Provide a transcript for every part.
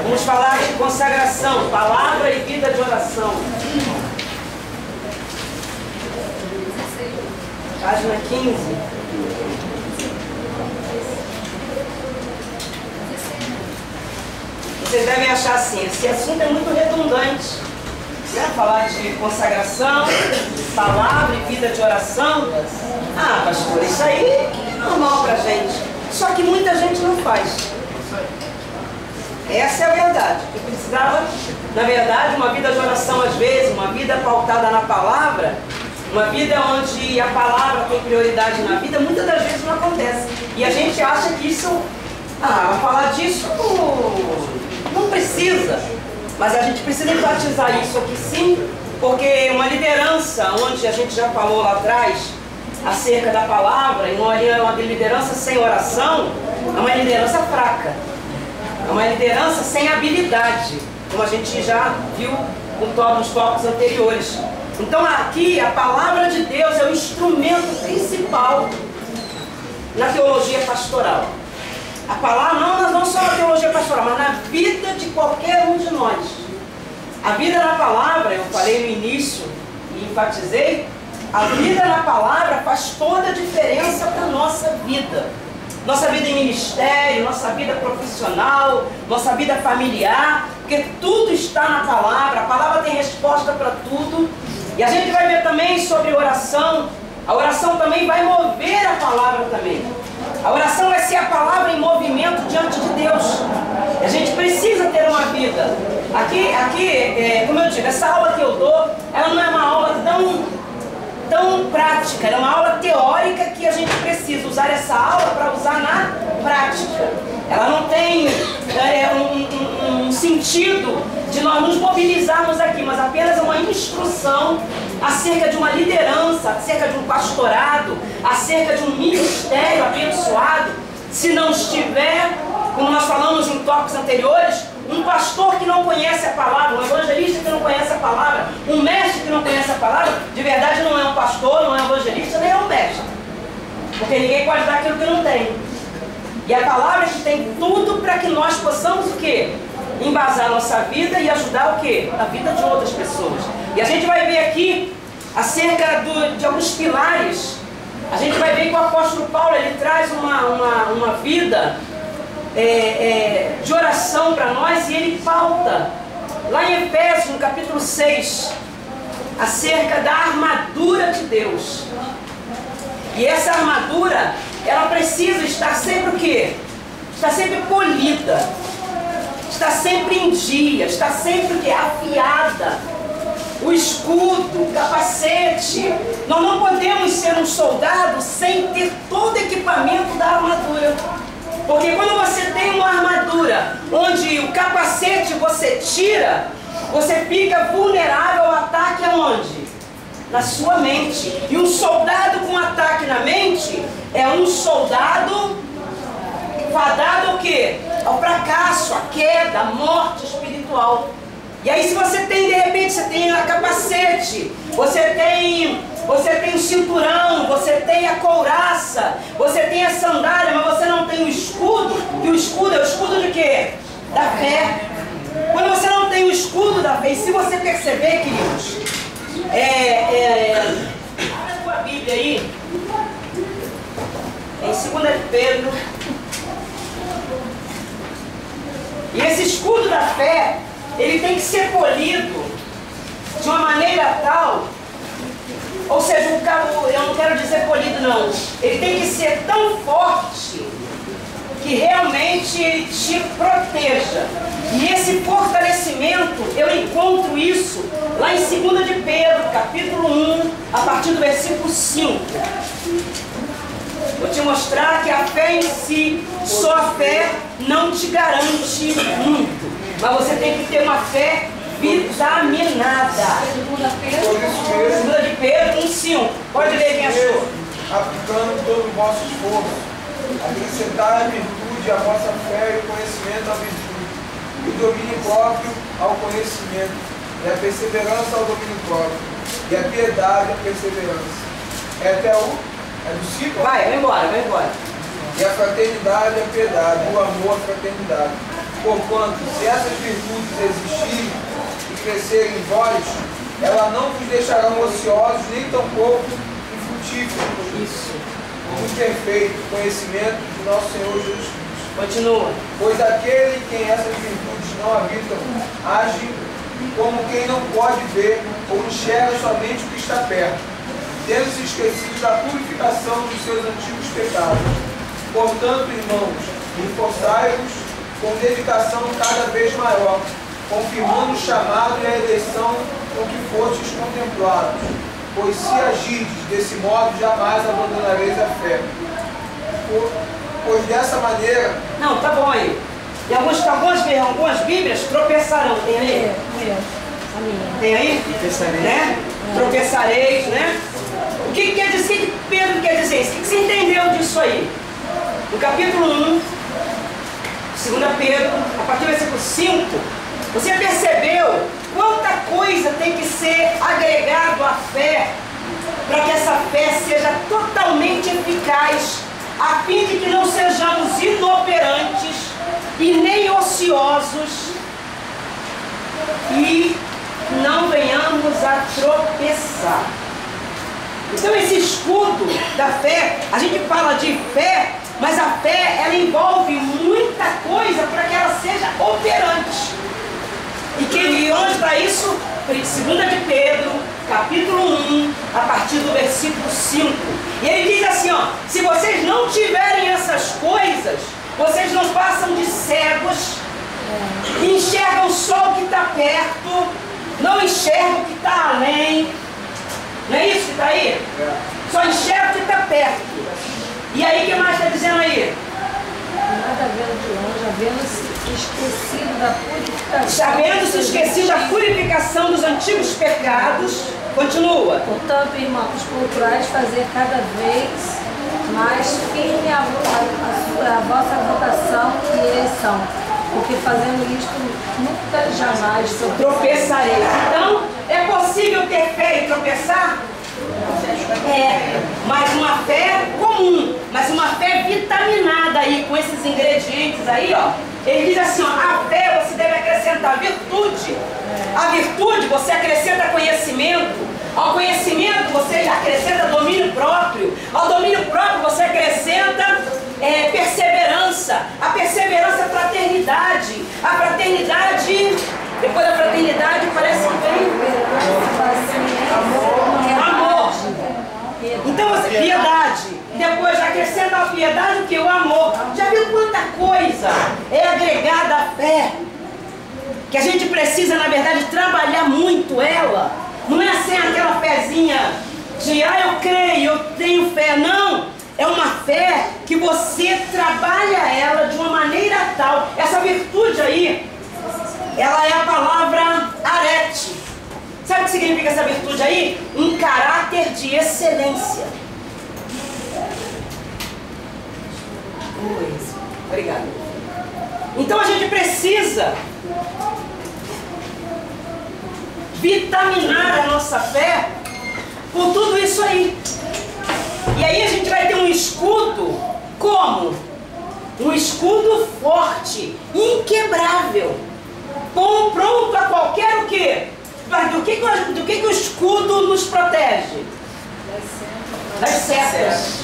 Vamos falar de consagração, palavra e vida de oração. Página 15. Vocês devem achar assim, esse assunto é muito redundante, né? Falar de consagração, palavra e vida de oração. Ah, pastor, isso aí é normal pra gente. Só que muita gente não faz. Essa é a verdade. Eu precisava, na verdade, uma vida de oração às vezes, uma vida pautada na palavra, uma vida onde a palavra tem prioridade na vida, muitas das vezes não acontece. E a gente acha que isso, falar disso não precisa. Mas a gente precisa enfatizar isso aqui sim, porque uma liderança, onde a gente já falou lá atrás, acerca da palavra, e uma liderança sem oração, é uma liderança fraca. É uma liderança sem habilidade, como a gente já viu nos tópicos anteriores. Então aqui a palavra de Deus é o instrumento principal na teologia pastoral. A palavra não só na teologia pastoral, mas na vida de qualquer um de nós. A vida na palavra, eu falei no início e enfatizei, a vida na palavra faz toda a diferença para a nossa vida. Nossa vida em ministério, nossa vida profissional, nossa vida familiar, porque tudo está na palavra, a palavra tem resposta para tudo. E a gente vai ver também sobre oração. A oração também vai mover a palavra também. A oração vai ser a palavra em movimento diante de Deus. A gente precisa ter uma vida. Aqui, como eu digo, essa aula que eu dou, ela não é uma aula tão prática, ela é uma aula teórica que a gente precisa usar essa aula para usar na prática. Ela não tem um sentido de nós nos mobilizarmos aqui, mas apenas uma instrução acerca de uma liderança, acerca de um pastorado, acerca de um ministério abençoado. Se não estiver, como nós falamos em tópicos anteriores, um pastor que não conhece a palavra, um evangelista que não conhece a palavra, um mestre que não conhece a palavra, de verdade não é um pastor, não é um evangelista, nem é um mestre. Porque ninguém pode dar aquilo que não tem. E a palavra que tem tudo para que nós possamos o quê? Embasar a nossa vida e ajudar o quê? A vida de outras pessoas. E a gente vai ver aqui acerca de alguns pilares. A gente vai ver que o apóstolo Paulo ele traz uma vida de oração para nós, e ele pauta lá em Efésios, no capítulo 6, acerca da armadura de Deus. E essa armadura, ela precisa estar sempre o quê? Está sempre polida, está sempre em dia, está sempre o quê? Afiada. O escudo, o capacete. Nós não podemos ser um soldado sem ter todo o equipamento da armadura. Porque quando você tem uma armadura onde o capacete você tira, você fica vulnerável ao ataque aonde? Na sua mente. E um soldado com ataque na mente é um soldado fadado ao quê? Ao fracasso, à queda, à morte espiritual. E aí se você tem, de repente, você tem a capacete, você tem o cinturão, você tem a couraça, você tem a sandália, mas você não tem o escudo. E o escudo é o escudo de quê? Da fé. Quando você não tem o escudo da fé, e se você perceber, queridos, a sua Bíblia aí, em 2 de Pedro, e esse escudo da fé, ele tem que ser polido de uma maneira tal, ou seja, eu não quero dizer polido não, ele tem que ser tão forte que realmente ele te proteja. E esse fortalecimento, eu encontro isso lá em 2 de Pedro, capítulo 1, a partir do versículo 5. Vou te mostrar que a fé em si, só a fé não te garante muito. Mas você tem que ter uma fé vitaminada. 2 de Pedro 1,5. Pode ler quem achou. Aplicando todo o vosso esforço, acrescentai a virtude, a vossa fé e o conhecimento à virtude, e o domínio próprio ao conhecimento, e a perseverança ao domínio próprio, e a piedade à perseverança. É até o... É do 5? Vai embora. e a fraternidade a piedade, o amor a fraternidade. Porquanto, se essas virtudes existirem e crescerem em vós, elas não vos deixarão ociosos, nem tampouco infrutíferos. Isso. No perfeito conhecimento de nosso Senhor Jesus Cristo. Continua. Pois aquele em quem essas virtudes não habitam, age como quem não pode ver ou enxerga somente o que está perto, tendo se esquecido da purificação dos seus antigos pecados. Portanto, irmãos, esforçai-vos com dedicação cada vez maior, confirmando o chamado e a eleição com que fostes contemplados, pois se agirdes desse modo, jamais abandonareis a fé. Pois dessa maneira... Não, tá bom aí. E algumas Bíblias tropeçarão. Tem aí? A minha. Tem aí? Tropeçareis. Né? Tropeçareis, né? O que quer dizer? O que Pedro quer dizer isso? O que você entendeu disso aí? No capítulo 1, 2 Pedro, a partir do versículo 5, você percebeu quanta coisa tem que ser agregado à fé para que essa fé seja totalmente eficaz, a fim de que não sejamos inoperantes e nem ociosos e não venhamos a tropeçar. Então esse escudo da fé, a gente fala de fé, mas a fé ela envolve muita coisa para que ela seja operante. E onde está isso? 2 de Pedro, capítulo 1, a partir do versículo 5. E ele diz assim, ó, se vocês não tiverem essas coisas, vocês não passam de cegos, enxergam só o que está perto, não enxergam o que está além. Não é isso que está aí? Só enxerga o que está perto. E aí, o que mais está dizendo aí? Nada vendo de longe, havendo-se esquecido da purificação. Havendo-se esquecido da purificação dos antigos pecados. Continua. Portanto, irmãos, procurais fazer cada vez mais firme a vossa vocação e eleição, porque fazendo isto nunca jamais tropeçareis. Então, é possível ter fé e tropeçar? É, mas uma fé comum, mas uma fé vitaminada aí, com esses ingredientes aí, ó. Ele diz assim, ó, a fé você deve acrescentar virtude. A virtude você acrescenta conhecimento. Ao conhecimento você acrescenta domínio próprio. Ao domínio próprio você acrescenta perseverança. A perseverança é fraternidade. A fraternidade, depois da fraternidade parece que vem amor. Então você, piedade. Depois já acrescenta a piedade o que? O amor. Já viu quanta coisa é agregada à fé? Que a gente precisa, na verdade, trabalhar muito ela. Não é assim aquela fezinha de, eu creio, eu tenho fé. Não, é uma fé que você trabalha ela de uma maneira tal. Essa virtude aí, ela é a palavra arete. Sabe o que significa essa virtude aí? Um caráter de excelência. Obrigada. Então a gente precisa vitaminar a nossa fé com tudo isso aí. E aí a gente vai ter um escudo como? Um escudo forte, inquebrável, pronto a qualquer o quê? Do que o escudo nos protege? Das setas.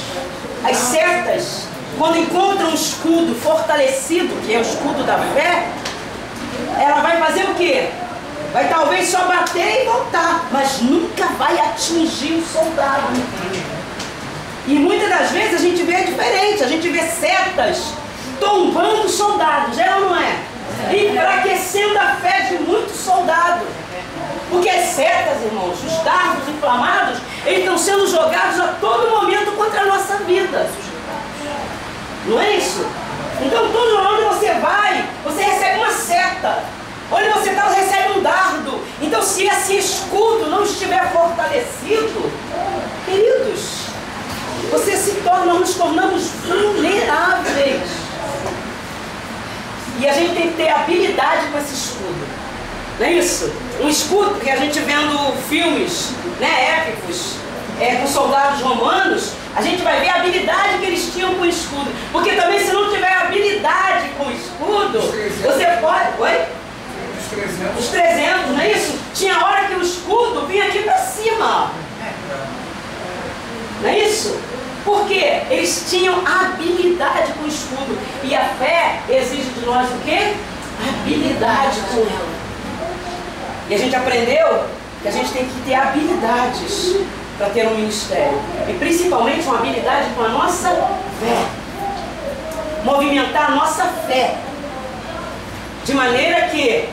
As setas, quando encontram um escudo fortalecido, que é o escudo da fé, ela vai fazer o quê? Vai talvez só bater e voltar, mas nunca vai atingir o soldado. E muitas das vezes a gente vê diferente, a gente vê setas tombando soldados, é ou não é? Enfraquecendo a fé de muitos soldados. Porque as setas, irmãos, os dardos inflamados, eles estão sendo jogados a todo momento contra a nossa vida. Não é isso? Então, todo onde você vai, você recebe uma seta. Onde você está, você recebe um dardo. Então, se esse escudo não estiver fortalecido, queridos, nós nos tornamos vulneráveis. E a gente tem que ter habilidade com esse escudo. Não é isso? Um escudo que a gente vendo filmes, né, épicos, com soldados romanos, a gente vai ver a habilidade que eles tinham com o escudo. Porque também se não tiver habilidade com o escudo, você pode... Oi? Os 300, não é isso? Tinha hora que o escudo vinha aqui para cima. Não é isso? Porque eles tinham habilidade com o escudo. E a fé exige de nós o quê? Habilidade com ela. E a gente aprendeu que a gente tem que ter habilidades para ter um ministério. E principalmente uma habilidade com a nossa fé. Movimentar a nossa fé. De maneira que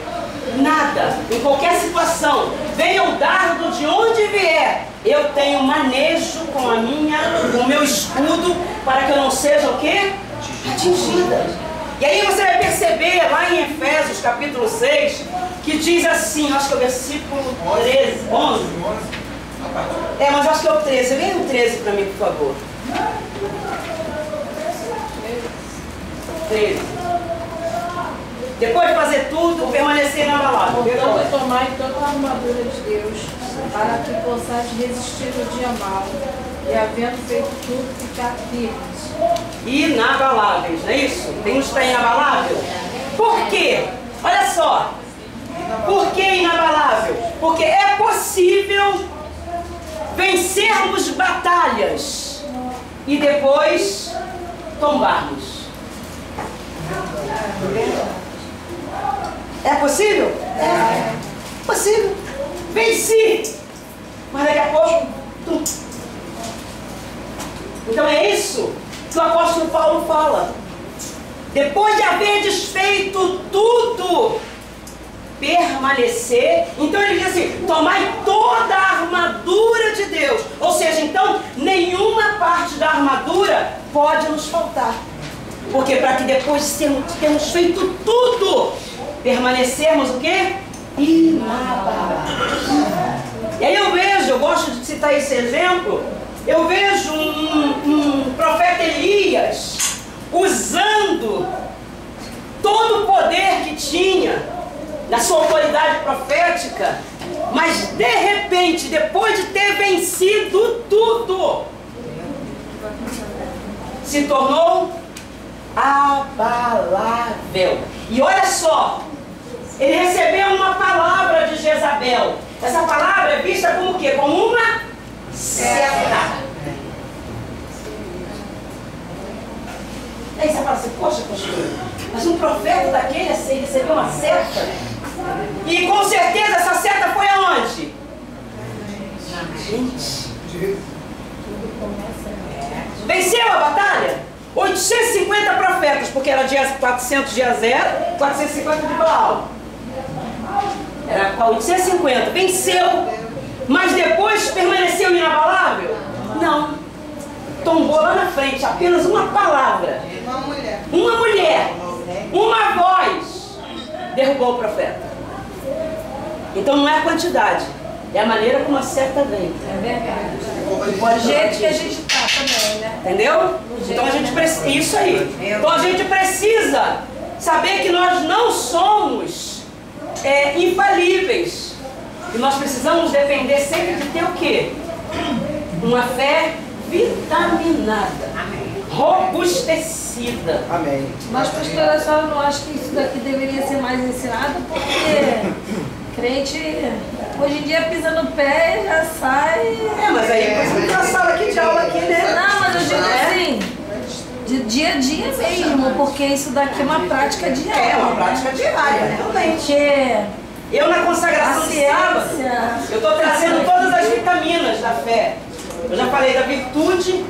nada, em qualquer situação, venha o dardo de onde vier, eu tenho manejo com o meu escudo para que eu não seja o quê? Atingida. E aí você vai perceber lá em Efésios capítulo 6, que diz assim, acho que é o versículo 13, 11. Mas acho que é o 13. Vem o 13 para mim, por favor. 13. Depois de fazer tudo, permanecer inabalável. Portanto, tomai toda a armadura de Deus, para que possais resistir no dia mau, e havendo feito tudo, ficar firmes. Inabaláveis, não é isso? Tem uns que está inabalável? Por quê? Olha só. Por que inabalável? Porque é possível vencermos batalhas e depois tombarmos. É possível? É possível. Venci. Mas daqui a pouco... Então é isso que o apóstolo Paulo fala. Depois de haver desfeito tudo, permanecer. Então ele diz assim, tomai toda a armadura de Deus. Ou seja, então, nenhuma parte da armadura pode nos faltar. Porque para que depois de termos feito tudo, permanecermos o quê? Inabaláveis. E aí eu gosto de citar esse exemplo, eu vejo um profeta Elias usando todo o poder que tinha na sua autoridade profética, mas de repente, depois de ter vencido tudo, se tornou abalável. E olha só, ele recebeu uma palavra de Jezabel. Essa palavra é vista como o quê? Como uma seta. Aí você fala assim, poxa, pastor, mas um profeta daquele assim, recebeu uma seta? E com certeza essa seta foi aonde? Gente. Venceu a batalha? 850 profetas, porque era dia 400 dia 0, 450 de Baal. Era 850. Venceu, mas depois permaneceu inabalável? Não. Tombou lá na frente, apenas uma palavra. Uma mulher. Uma voz derrubou o profeta. Então não é a quantidade, é a maneira como a seta vem. É verdade. Do jeito que a gente está também, né? Entendeu? Então a gente precisa. Isso aí. Então a gente precisa saber que nós não somos infalíveis. E nós precisamos depender sempre de ter o quê? Uma fé vitaminada. Robustecida. Amém. Mas, pastora, a senhora não acha que isso daqui deveria ser mais ensinado? Porque crente, hoje em dia, pisa no pé e já sai... Mas aí depois você tem uma sala aqui de aula aqui, né? Não, mas eu digo assim, de dia a dia mesmo, porque isso daqui é uma prática diária. É uma prática diária, realmente. Porque eu na consagração de sábado, eu estou trazendo todas as vitaminas da fé. Eu já falei da virtude,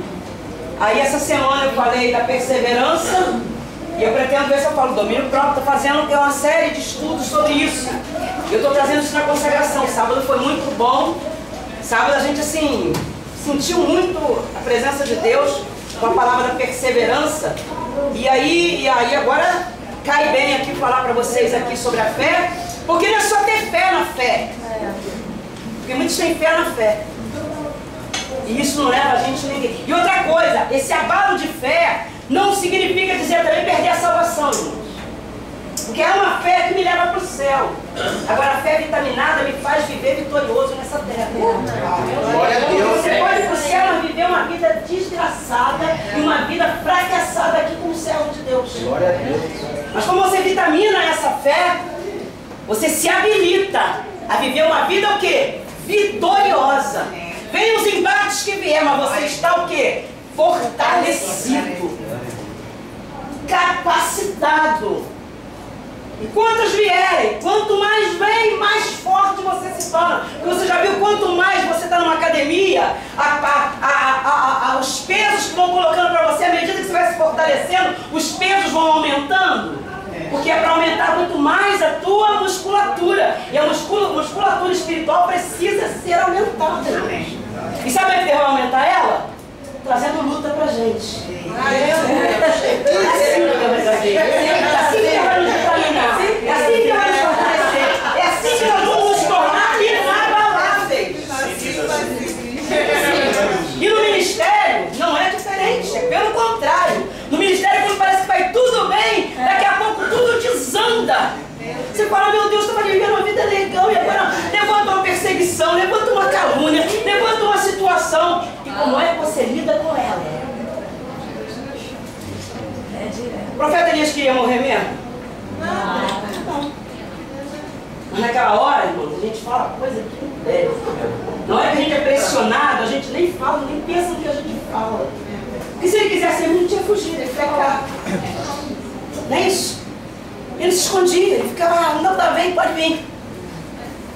aí essa semana eu falei da perseverança, e eu pretendo ver se eu falo domínio próprio. Estou fazendo uma série de estudos sobre isso. Eu estou trazendo isso na consagração. Sábado foi muito bom. Sábado a gente assim sentiu muito a presença de Deus com a palavra da perseverança. E aí agora cai bem aqui falar para vocês aqui sobre a fé, porque não é só ter fé na fé. Porque muitos têm fé na fé. E isso não leva a gente a ninguém. E outra coisa, esse abalo de fé não significa dizer também perder a salvação, irmãos. Porque é uma fé que me leva para o céu. Agora a fé vitaminada me faz viver vitorioso nessa terra. Glória a Deus. Você pode ir para Você se habilita a viver uma vida o quê? Vitoriosa. Vem os embates que vier, mas você está o quê? Fortalecido, capacitado. E quantos vierem, quanto mais vem, mais forte você se torna. Porque você já viu, quanto mais você está numa academia, os pesos que vão colocando para você, à medida que você vai se fortalecendo, os pesos vão aumentando. Porque é para aumentar muito mais a tua musculatura. E a musculatura espiritual precisa ser aumentada. E sabe o que vai aumentar ela? Trazendo luta pra gente. É assim que vai fazer. É assim que vai nos vitaminar. É assim que vai nos fortalecer. É assim que nós vamos nos tornar inabaláveis. E no ministério não é diferente. É pelo contrário. No ministério, quando parece que vai tudo bem, daqui a pouco tudo desanda. Você fala, meu Deus, estava vivendo uma vida legal e agora levanta uma perseguição, levanta uma calúnia, levanta uma situação. E como é que você lida com ela? O profeta Elias queria morrer mesmo? Não. Mas naquela hora, irmãos, a gente fala coisa que não deve. Na hora que a gente é pressionado, a gente nem fala, nem pensa no que a gente fala. Porque se ele quisesse, ele não tinha fugido, ele ficava lá. Não é isso? Ele se escondia, ele ficava, não, tá bem, pode vir.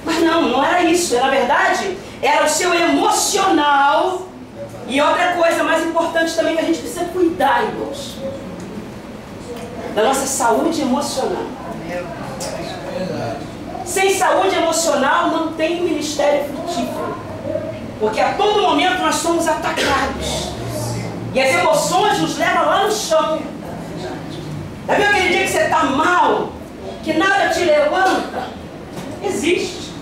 Mas não era isso. Na verdade, era o seu emocional. E outra coisa mais importante também que a gente precisa cuidar, irmãos, da nossa saúde emocional. Sem saúde emocional não tem ministério frutífero. Porque a todo momento nós somos atacados. E as emoções nos levam lá no chão. Já viu aquele dia que você está mal, que nada te levanta? Existe.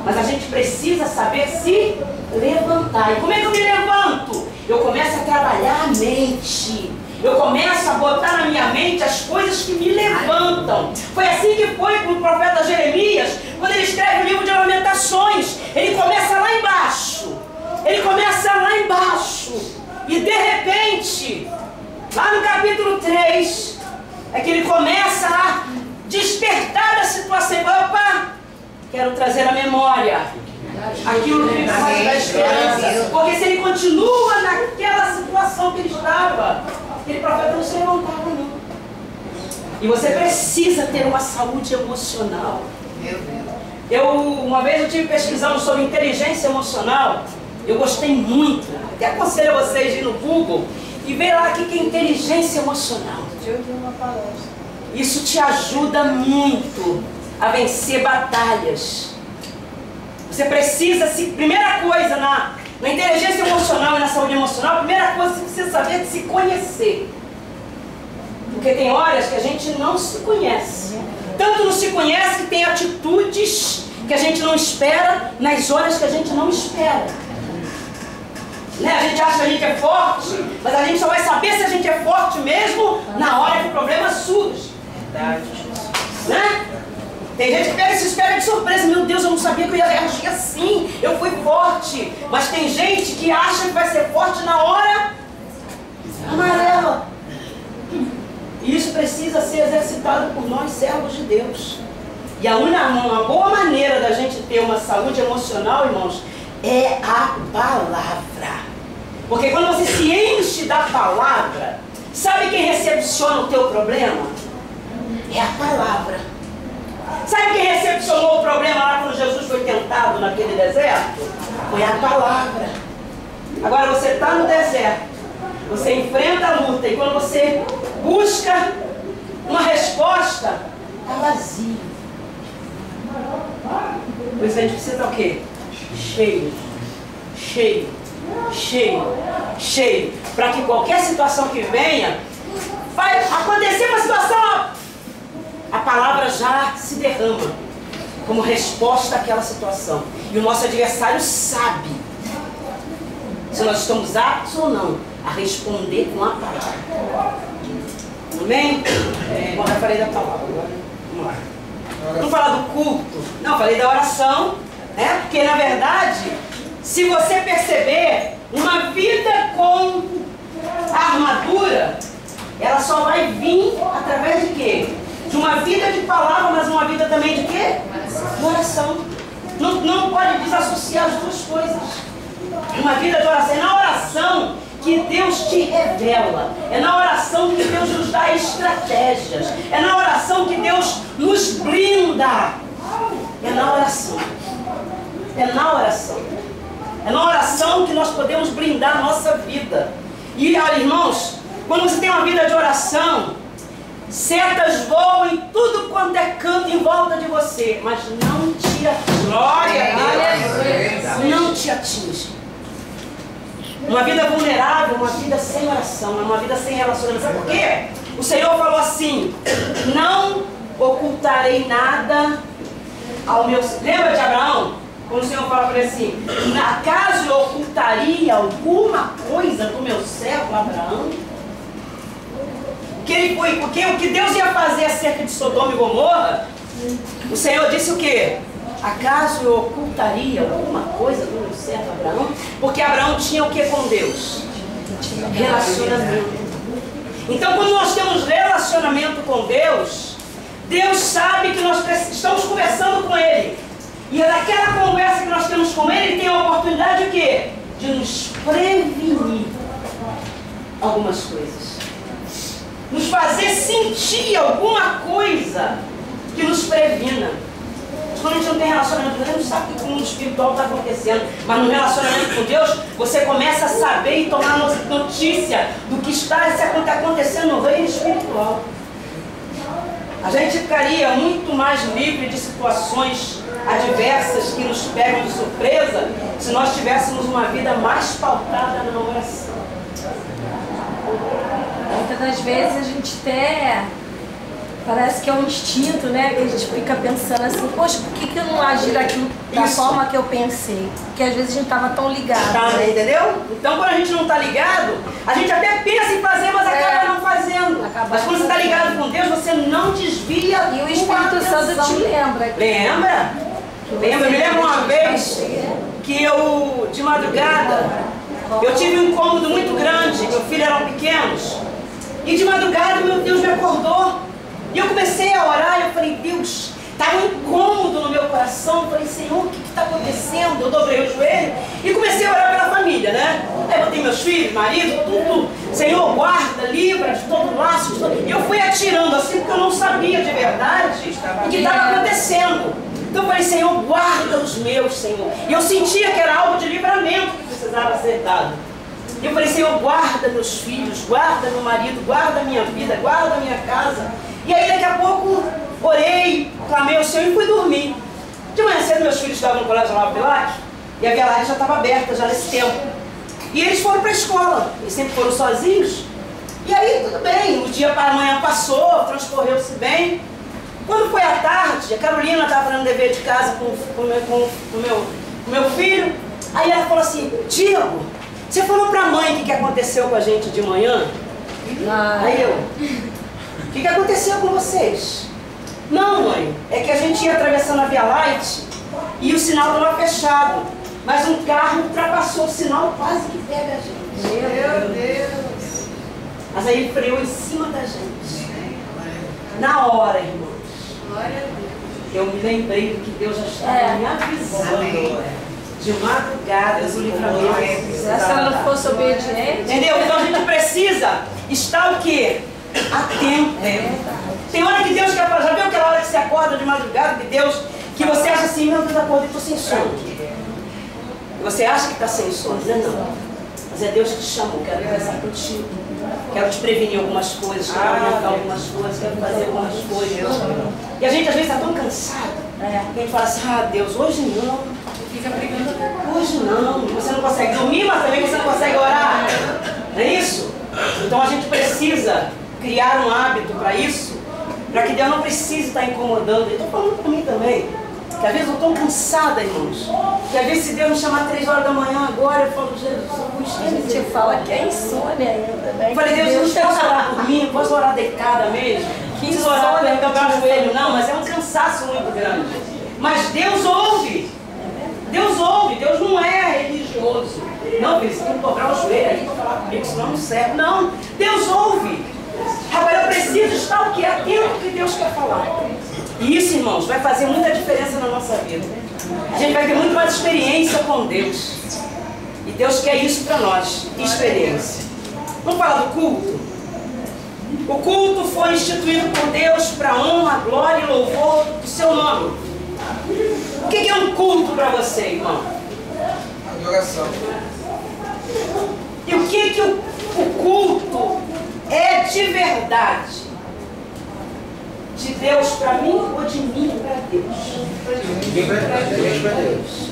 Mas a gente precisa saber se levantar. E como é que eu me levanto? Eu começo a trabalhar a mente. Eu começo a botar na minha mente as coisas que me levantam. Foi assim que foi com o profeta Jeremias, quando ele escreve o livro de Lamentações. Ele começa lá embaixo. E de repente, lá no capítulo 3, é que ele começa a despertar da situação. Opa, quero trazer à memória aquilo que me faz da esperança. Porque se ele continua naquela situação que ele estava, aquele profeta não se levantava, não. E você precisa ter uma saúde emocional. Uma vez eu estive pesquisando sobre inteligência emocional. Eu gostei muito. Até aconselho a vocês a ir no Google e ver lá o que é inteligência emocional. Isso te ajuda muito a vencer batalhas. Você precisa, primeira coisa na inteligência emocional e na saúde emocional, a primeira coisa que você precisa saber é de se conhecer. Porque tem horas que a gente não se conhece. Tanto não se conhece que tem atitudes que a gente não espera nas horas que a gente não espera. Né? A gente acha que a gente é forte, mas a gente só vai saber se a gente é forte mesmo na hora que o problema surge. Verdade. Né? Tem gente que pega e se espera de surpresa. Meu Deus, eu não sabia que eu ia reagir assim. Eu fui forte. Mas tem gente que acha que vai ser forte na hora amarela. E isso precisa ser exercitado por nós, servos de Deus. E uma boa maneira da gente ter uma saúde emocional, irmãos, é a palavra. Porque quando você se enche da palavra, sabe quem recepciona o teu problema? É a palavra. Sabe quem recepcionou o problema lá quando Jesus foi tentado naquele deserto? Foi a palavra. Agora você está no deserto, você enfrenta a luta, e quando você busca uma resposta, está vazio. Por isso a gente precisa o quê? Cheio. Para que qualquer situação que venha, vai acontecer uma situação, a palavra já se derrama como resposta àquela situação. E o nosso adversário sabe se nós estamos aptos ou não a responder com a palavra. Amém? Bom, já falei da palavra. Vamos lá. Vamos falar do culto. Não, falei da oração, né? Porque na verdade, se você perceber, uma vida com a armadura, ela só vai vir através de quê? De uma vida de palavra, mas uma vida também de quê? Oração. Não pode desassociar as duas coisas. Uma vida de oração. É na oração que Deus te revela. É na oração que Deus nos dá estratégias. É na oração que Deus nos blinda. É na oração. É na oração. É na oração que nós podemos blindar a nossa vida. E olha, irmãos, quando você tem uma vida de oração, setas voam em tudo quanto é canto em volta de você, mas não te atinge. Glória a Deus. Não te atinge. Uma vida vulnerável, uma vida sem oração, uma vida sem relacionamento. Sabe por quê? O Senhor falou assim: não ocultarei nada ao meu... Lembra de Abraão? Quando o Senhor fala para ele assim: acaso eu ocultaria alguma coisa do meu servo Abraão? Porque o que Deus ia fazer acerca de Sodoma e Gomorra, o Senhor disse o quê? Acaso eu ocultaria alguma coisa do meu servo Abraão? Porque Abraão tinha o que com Deus? Relacionamento. Então, quando nós temos relacionamento com Deus, Deus sabe que nós estamos conversando com Ele. E naquela conversa que nós temos com Ele, Ele tem a oportunidade de quê? De nos prevenir algumas coisas. Nos fazer sentir alguma coisa que nos previna. Quando a gente não tem relacionamento com Deus, não sabe o que o mundo espiritual está acontecendo. Mas no relacionamento com Deus, você começa a saber e tomar notícia do que está acontecendo no reino espiritual. A gente ficaria muito mais livre de situações adversas que nos pegam de surpresa se nós tivéssemos uma vida mais pautada na oração. Muitas das vezes a gente até... Parece que é um instinto, né? Que a gente fica pensando assim, poxa, por que eu não agi daquilo da forma que eu pensei? Porque às vezes a gente estava tão ligado. Tá, né? Entendeu? Então quando a gente não está ligado, a gente até pensa em fazer, mas acaba não fazendo. Mas quando você está ligado com Deus, você não desvia. E o Espírito Santo te lembra. Lembra? Lembra? Me lembro uma vez que eu, de madrugada, eu tive um incômodo muito grande. Meus filhos eram pequenos. E de madrugada, meu Deus me acordou. E eu comecei a orar e eu falei, Deus, estava um incômodo no meu coração. Eu falei, Senhor, o que está acontecendo? Eu dobrei o joelho e comecei a orar pela família, né? Aí botei meus filhos, marido, tudo. Senhor, guarda, livra de todo laço. E eu fui atirando assim, porque eu não sabia de verdade o que estava acontecendo. Então eu falei, Senhor, guarda os meus, Senhor. E eu sentia que era algo de livramento que precisava ser dado. E eu falei, Senhor, guarda meus filhos, guarda meu marido, guarda a minha vida, guarda a minha casa. E aí daqui a pouco orei, clamei ao Senhor e fui dormir. De manhã cedo meus filhos estavam no colégio lá Pilac e a Via Láctea já estava aberta já nesse tempo. E eles foram para a escola, eles sempre foram sozinhos. E aí tudo bem, o dia para amanhã passou, transcorreu-se bem. Quando foi à tarde, a Carolina estava fazendo dever de casa com o meu filho. Aí ela falou assim, Diego, você falou para a mãe o que aconteceu com a gente de manhã? Aí eu... O que aconteceu com vocês? Não, mãe, é que a gente ia atravessando a Via Láctea e o sinal estava fechado. Mas um carro ultrapassou o sinal, quase que pega a gente. Meu Deus! Mas aí ele freou em cima da gente. Na hora, irmãos. Eu me lembrei do que Deus já estava me avisando. De madrugada, o livramento. Se ela não fosse obediente... Entendeu? Então a gente precisa estar o quê? Atento. Tem hora que Deus quer fazer. Já viu aquela hora que você acorda de madrugada de Deus, que você acha assim, meu Deus, acordei, estou sem sono. E você acha que está sem sono, não. Mas é Deus que te chamou, quero conversar contigo. Quero te prevenir algumas coisas, quero orientar algumas coisas, quero fazer algumas coisas. E a gente às vezes está tão cansado, que a gente fala assim, Deus, hoje não. Fica brigando. Hoje não. Você não consegue dormir, mas também você não consegue orar. Não é isso? Então a gente precisa criar um hábito para isso, para que Deus não precise estar incomodando. Eu estou falando para mim também, que às vezes eu estou cansada, irmãos. Que às vezes se Deus me chamar 3 horas da manhã agora, eu falo, Jesus, a gente fala que é insônia ainda, né? Eu falei, Deus, não posso orar por mim, não posso orar deitada mesmo. Não preciso orar para dobrar o joelho, não, mas é um cansaço muito grande. Mas Deus ouve. Deus ouve, Deus não é religioso. Não, filho, você tem que dobrar o joelho aí para falar comigo, senão não serve. Não, Deus ouve. Agora eu preciso estar o quê? Atento ao que Deus quer falar. E isso, irmãos, vai fazer muita diferença na nossa vida. A gente vai ter muito mais experiência com Deus. E Deus quer isso para nós, experiência. Vamos falar do culto? O culto foi instituído por Deus para honra, glória e louvor do seu nome. O que é um culto para você, irmão? Adoração. E o que o culto é de verdade? De Deus para mim ou de mim para Deus? Para Deus.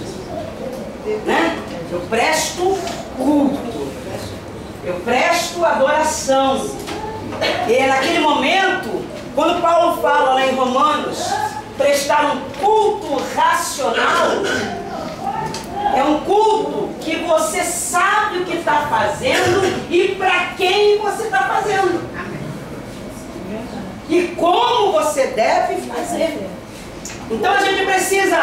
Né? Eu presto culto. Eu presto adoração. E é naquele momento, quando Paulo fala lá em Romanos, prestar um culto racional, é um culto que você sabe o que está fazendo e para quem você está fazendo. E como você deve fazer. Então a gente precisa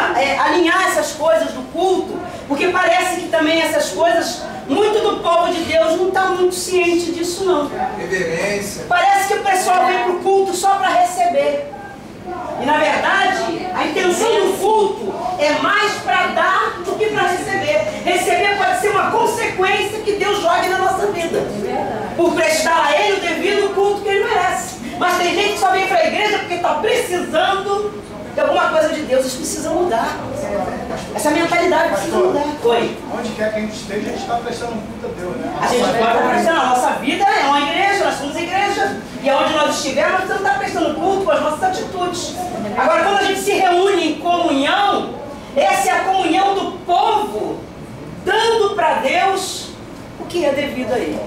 alinhar essas coisas do culto, porque parece que também essas coisas, muito do povo de Deus não está muito ciente disso não. Reverência. Parece que o pessoal vem para o culto só para receber. E na verdade, a intenção do culto é mais para dar do que para receber. Receber pode ser uma consequência que Deus jogue na nossa vida, por prestar a Ele o devido culto que Ele merece. Mas tem gente que só vem para a igreja porque está precisando de alguma coisa de Deus. Isso precisa mudar. Essa mentalidade precisa mudar. Oi. Onde quer que a gente esteja, a gente está prestando um culto a Deus, né? A gente pode estar prestando, a nossa vida é uma igreja, nós somos igreja. E aonde nós estivermos, nós precisamos estar prestando culto com as nossas atitudes. Agora, quando a gente se reúne em comunhão, essa é a comunhão do povo, dando para Deus o que é devido a Ele.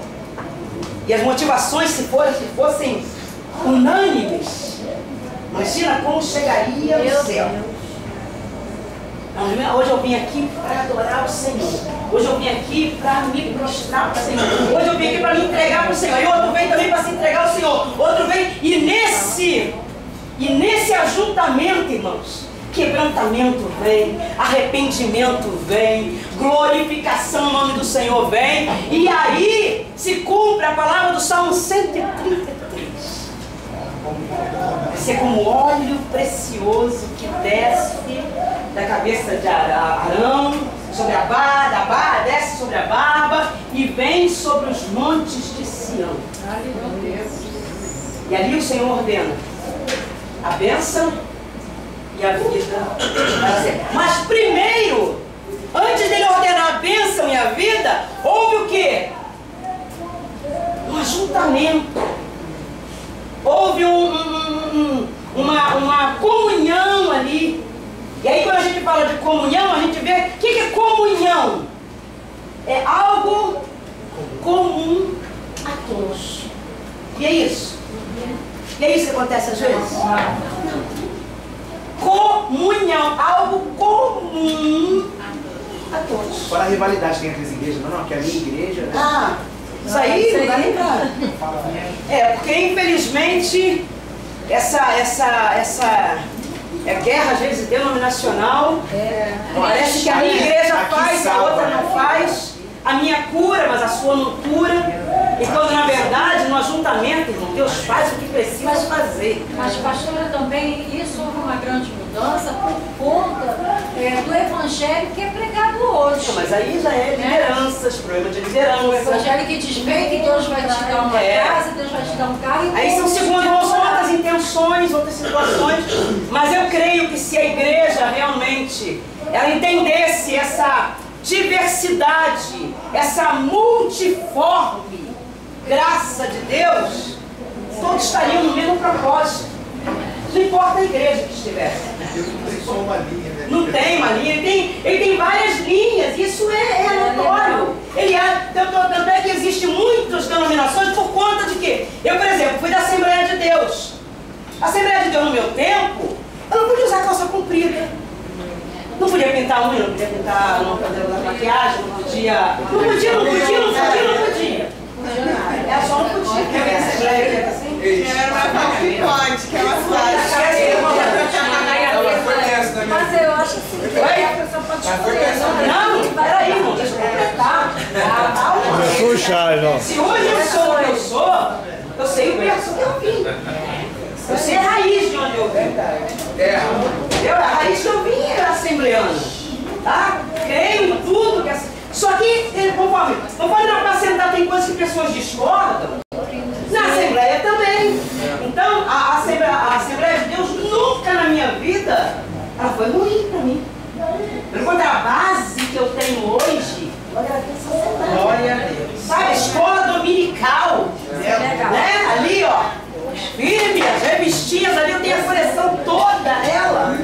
E as motivações, se fossem unânimes, imagina como chegaria no céu. Hoje eu vim aqui para adorar o Senhor. Hoje eu vim aqui para me prostrar para o Senhor. Hoje eu vim aqui para me entregar para o Senhor. E outro vem também para se entregar ao Senhor. Outro vem. E nesse ajuntamento, irmãos, quebrantamento vem, arrependimento vem, glorificação no nome do Senhor vem. E aí se cumpre a palavra do Salmo 133. Vai ser como óleo precioso que desce da cabeça de Arão, sobre a barba, desce sobre a barba e vem sobre os montes de Sião. E ali o Senhor ordena a bênção e a vida. Mas primeiro, antes dele ordenar a bênção e a vida, houve o quê? Um ajuntamento. Houve uma comunhão ali. E aí quando a gente fala de comunhão, a gente vê o que é comunhão? É algo comum a todos. E é isso. E é isso que acontece às vezes? Comunhão, algo comum a todos. Fora a rivalidade que tem entre as igrejas, não, que a minha igreja... Né? Ah, isso aí não dá nem pra... porque infelizmente essa guerra às vezes denominacional, parece que a minha igreja faz, a outra não faz, a minha cura, mas a sua não cura. E quando na verdade no ajuntamento, irmão, Deus faz o que precisa fazer. Mas pastora, também isso houve uma grande mudança por conta do evangelho que é pregado hoje. Mas aí já é lideranças, problema de liderança. O evangelho que diz bem que Deus vai te dar uma casa, Deus vai te dar um carro. Aí são segundo outras intenções, outras situações. Mas eu creio que se a igreja realmente ela entendesse essa diversidade, essa multiforme graça de Deus, todos estariam no mesmo propósito. Não importa a igreja que estivesse. Deus não tem só uma linha, né? Não tem uma linha, ele tem várias linhas, isso é notório. Tanto é que existem muitas denominações por conta de quê? Eu, por exemplo, fui da Assembleia de Deus. A Assembleia de Deus no meu tempo, eu não podia usar calça comprida. Não podia pintar unha, não podia pintar, não podia usar maquiagem, não podia. Não podia. Ela só não podia. Quer ver a Assembleia que era assim? Era uma pode, que ela faz. Mas eu acho assim, que a pessoa pode escolher. Não, peraí, irmão, deixa eu completar. Puxa, irmão. Se hoje eu sou o que eu sou, eu sei o berço que eu vim. Eu sei a raiz de onde eu vim. Terra. Eu, a raiz que eu vim era assembleana. Tá? Creio em tudo. Só que, conforme na apacentar tem coisas que pessoas discordam, na Assembleia também. Então, a Assembleia de Deus nunca na minha vida, ela foi ruim para mim. Pelo contrário, a base que eu tenho hoje, glória a Deus. Sabe, a escola dominical, né? Ali, ó, firme, as revistinhas ali, eu tenho a coleção toda nela.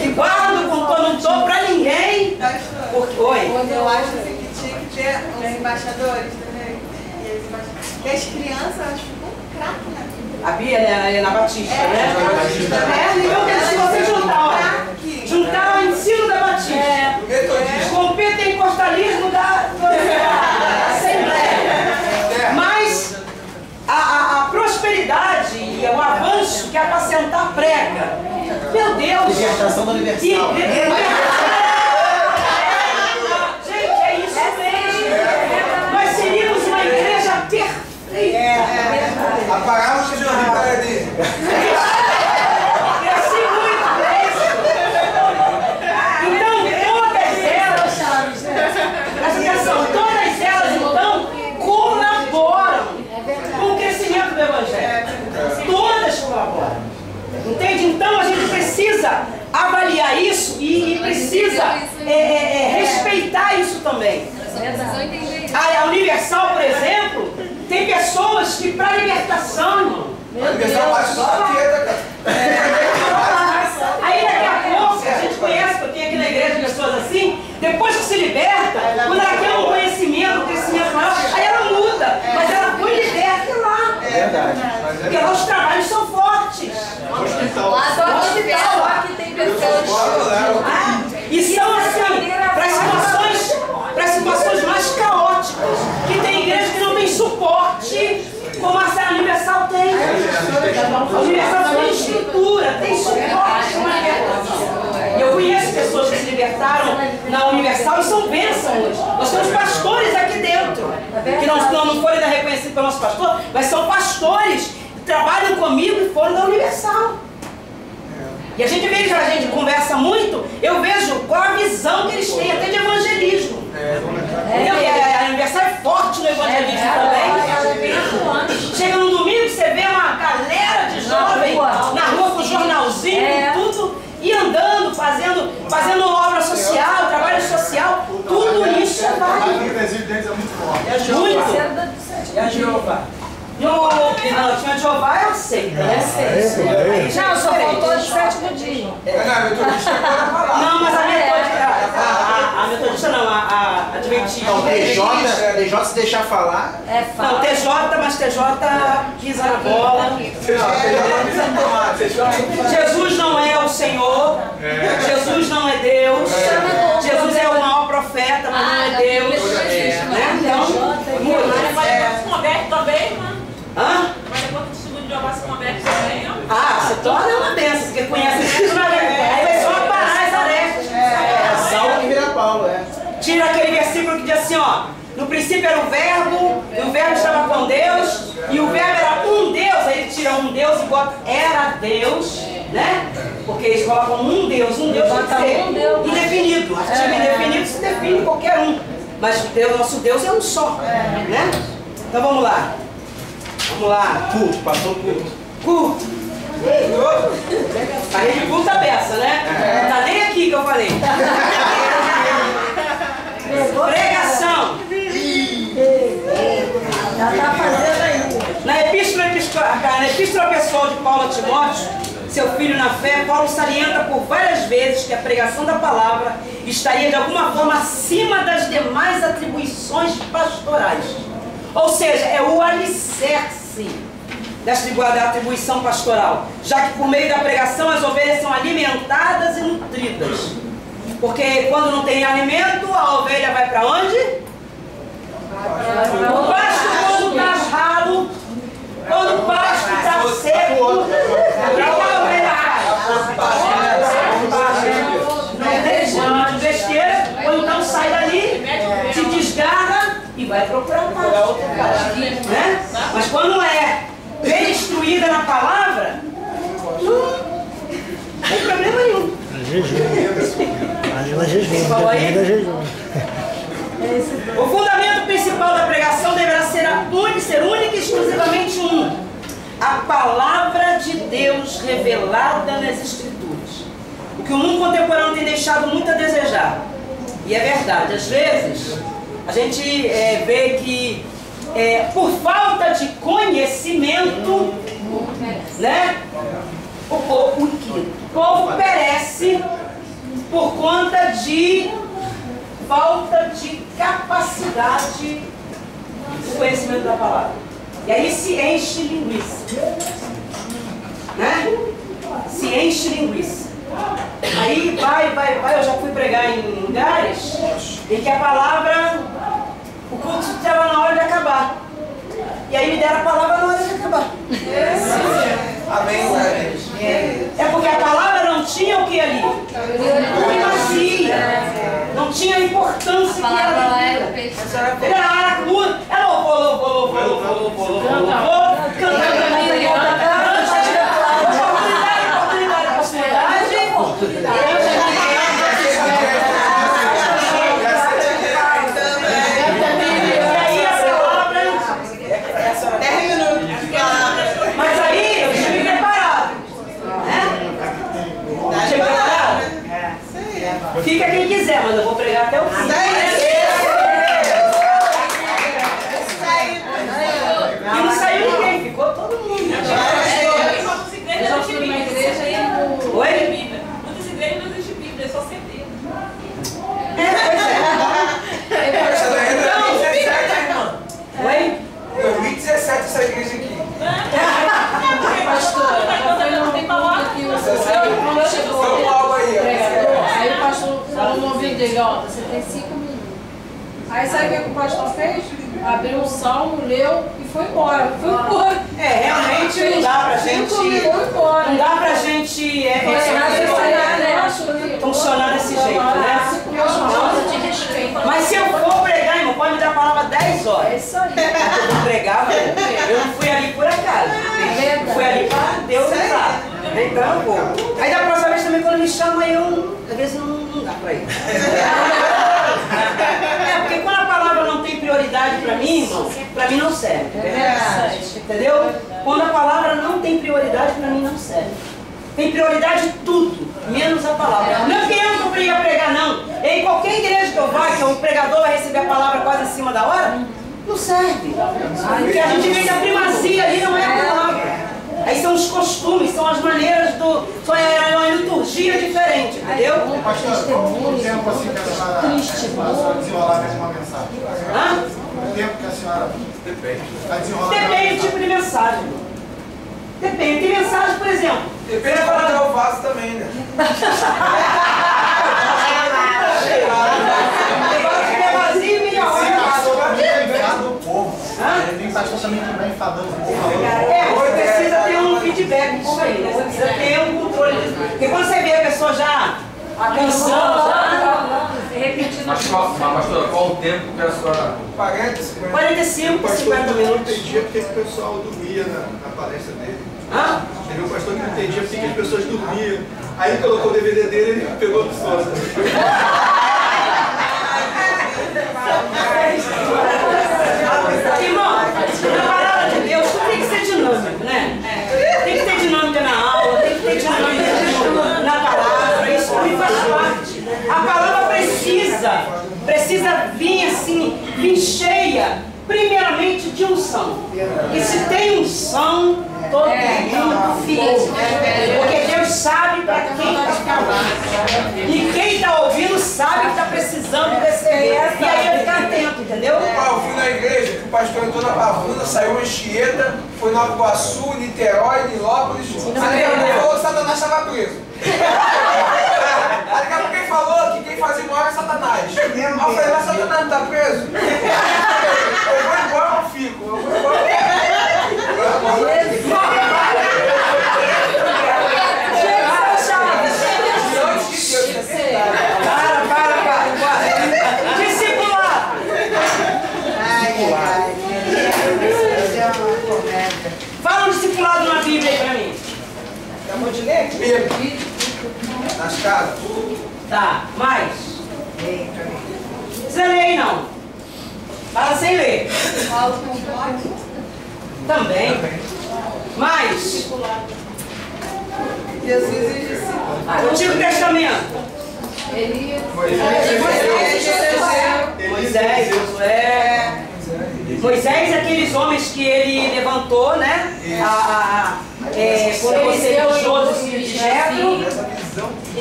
E guardo como eu não estou para ninguém. Oi? Eu acho assim que tinha que ter os embaixadores, né? E as crianças, elas ficam craques na vida. A Bia, né, na Batista, né? Então, se você juntar o ensino da Batista, com o pentecostalismo da Assembleia, mas a prosperidade e o avanço que a apacentar prega. Meu Deus! Libertação da Universal. Gente, é isso mesmo. Nós seríamos uma igreja perfeita. Apagamos de vitória dele. Cresci muito, então, todas elas, presta atenção, todas elas, então, colaboram com o crescimento do Evangelho. Todas colaboram. Entende? Então, a gente precisa avaliar isso e precisa respeitar isso também. A Universal, por exemplo, tem pessoas que para libertação, A Universal bate só a queda, cara. aí daqui a pouco, a gente conhece, que eu tenho aqui na igreja pessoas assim, depois que se liberta, quando ela quer um conhecimento, um crescimento maior, aí ela muda, mas ela foi liberta lá. É verdade. Porque lá os trabalhos são fortes. Lá só que tem pessoas. E são assim, para situações mais caóticas, que tem igreja que não tem suporte, como a Universal tem. A Universal tem estrutura, tem suporte. E eu conheço pessoas que se libertaram na Universal e são bênçãos hoje. Nós temos pastores aqui dentro, que não foram ainda reconhecidos pelo nosso pastor, mas são pastores que trabalham comigo e foram da Universal. E a gente conversa muito, eu vejo qual a visão que eles têm, até de evangelismo. A Universal é forte no evangelismo também. Chega no domingo, você vê uma galera de jovens na rua com jornalzinho, com tudo, e andando, fazendo obra social, trabalho social, tudo isso é válido. O Brasil deles é muito forte. Muito. E a Jeová? Não, tinha Jeová, eu sei. Aí já Só faltou de sétimo dia. Não, mas a metodista não, a adventista. Não, TJ se deixar falar. É fácil. Não, TJ, mas TJ pisa na bola. Jesus não é o Senhor. Jesus não é Deus. Jesus é o maior profeta, mas não é Deus. Então, Mas converte também, né? hã? Mas depois que o segundo de Jeová se converte também, ó. Ah, se torna uma bênção, porque conhece Cristo na verdade. Aí vai só parar as arestas. Saulo que vira Paulo, Tira aquele versículo que diz assim, ó. No princípio era o verbo, e o verbo estava com Deus, e o verbo era um Deus, aí ele tira um Deus e bota era Deus, né? Porque eles colocam um Deus tem que ser indefinido. Artigo indefinido se define qualquer um. Mas Deus, nosso Deus é um só, né? Então vamos lá. Vamos lá. Culto, passou culto. Culto. Falei de culto a beça, né? Não tá nem aqui que eu falei. Pregação. Já tá fazendo aí. Na epístola pessoal de Paulo a Timóteo, seu filho na fé, Paulo salienta por várias vezes que a pregação da palavra estaria de alguma forma acima das demais atribuições pastorais. Ou seja, é o alicerce da atribuição pastoral, já que por meio da pregação as ovelhas são alimentadas e nutridas. Porque quando não tem alimento, a ovelha vai para onde? O pasto quando está ralo, quando o pasto está seco, o que a ovelha faz? Não besteira, ou então sai dali, se desgarra e vai procurar o pasto. Né? Mas quando é bem instruída na palavra, não tem problema Jejum. Ela jejum. Falou aí? Jejum. O fundamento principal da pregação deverá ser única e exclusivamente um: a palavra de Deus revelada nas Escrituras. O que o mundo contemporâneo tem deixado muito a desejar. E é verdade, às vezes a gente vê que por falta de conhecimento, né, o povo perece por conta de falta de capacidade do conhecimento da palavra. E aí se enche linguiça, né? Se enche linguiça. Aí vai, eu já fui pregar em lugares em que a palavra, o culto estava na hora de acabar. E aí me deram a palavra na hora de acabar. Amém. É porque a palavra não tinha o que ali? Primazia. Não tinha a importância que ela tinha. Ela louvou. Mas aí eu cheguei preparado, né? Cheguei preparado? Fica quem quiser, mas eu vou pregar até o fim. E não saiu ninguém, ficou todo mundo. Muitas igrejas não existem Bíblia. Oi? Muitas igrejas não existem Bíblia, é só CD. Oi? 2017 essa igreja aqui. Pastor, não tem palavra aqui. Quando chegou aí o pastor falou no ouvido dele, ó, você tem 5 minutos. Aí sabe o que o pastor fez? Abriu um salmo, leu e foi embora. Realmente não dá pra gente. Não dá pra gente funcionar desse jeito, né? Mas se eu for pregar, irmão, pode me dar a palavra 10 horas. É isso aí. Eu vou pregar, eu não fui ali por acaso. Fui ali para Deus usar. Então eu vou. Aí da próxima vez também, quando me chama, eu às vezes não dá pra ir. Porque quando a palavra não tem prioridade pra mim, irmão, pra mim não serve. Entendeu? Quando a palavra não tem prioridade, pra mim não serve. Tem prioridade tudo, menos a palavra. Não querendo que eu pregar, não. Em qualquer igreja que eu vá, que o pregador vai receber a palavra quase em cima da hora, não serve. Porque a gente vê que a primazia ali não é a palavra. Aí são os costumes, são as maneiras são uma liturgia diferente, entendeu? Pastor, quanto tempo assim que a senhora desenrolar mais uma mensagem? Quanto tempo que a senhora vai desenrolar? Depende do tipo de mensagem. Depende. Tem mensagem, por exemplo. Depende de quanto eu faço também, né? Tem pastor também que vai enfadando o povo. Você precisa ter um feedback disso aí, né? Você precisa ter um controle disso. Porque quando você vê a pessoa já cansando, repetindo. Mas pastor, qual o tempo que a senhora... 45, 50 minutos. Eu não entendia porque o pessoal dormia na palestra dele. Teve um pastor que não entendia porque as pessoas dormiam. Aí ele colocou o DVD dele e ele pegou do sono. Irmão, na palavra de Deus, tudo tem que ser dinâmico, né? Tem que ter dinâmica na aula, tem que ter dinâmica na palavra, isso também faz parte. A palavra precisa vir assim, vir cheia, primeiramente de unção. E se tem unção, todo mundo fica. Porque Deus sabe para quem está falando. E quem está ouvindo sabe que está precisando receber. E aí ele fica atento, entendeu? Eu fui na igreja, que o pastor entrou na Pavuna, saiu em Anchieta, foi Nova Iguaçu, Niterói, Nilópolis. Ele falou que Satanás estava preso. Daqui a pouco quem falou que quem fazia embora é Satanás. Aí eu falei, mas Satanás não está preso? Eu vou embora, eu fico. Eu vou embora. Para. Discipular. Fala um discipulado na Bíblia aí pra mim. Acabou de ler? Nas casas. Tá, mais. Não precisa ler aí não. Fala sem ler. Também. Mais. Jesus e discípulos. Antigo Testamento. Moisés, Josué. Moisés, aqueles homens que ele levantou, né? Quando você Josué e Jetro.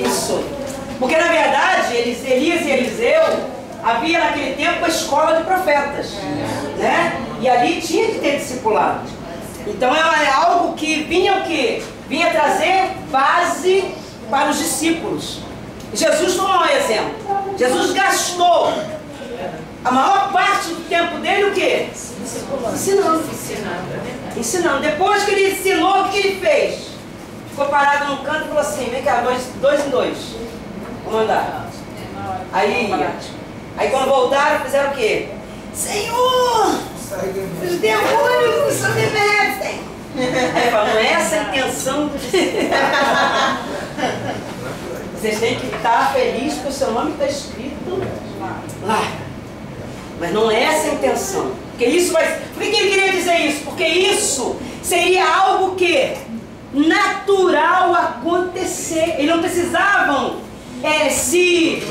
Isso. Porque na verdade, Elias e Eliseu havia naquele tempo a escola de profetas, né? E ali tinha que ter discipulado. Então é algo que vinha o quê? Vinha trazer base para os discípulos. Jesus tomou um exemplo. Jesus gastou a maior parte do tempo dele o quê? Ensinando. Depois que ele ensinou, o que ele fez? Ficou parado num canto e falou assim, vem cá, dois em dois. Vamos andar. Aí quando voltaram, fizeram o quê? Senhor, os demônios nos submetem. Aí ele falou, não é essa a intenção do discípulo. Vocês têm que estar felizes porque o seu nome está escrito lá. Mas não é essa a intenção. Porque isso vai... Por que ele queria dizer isso? Porque isso seria algo que natural acontecer. Eles não precisavam se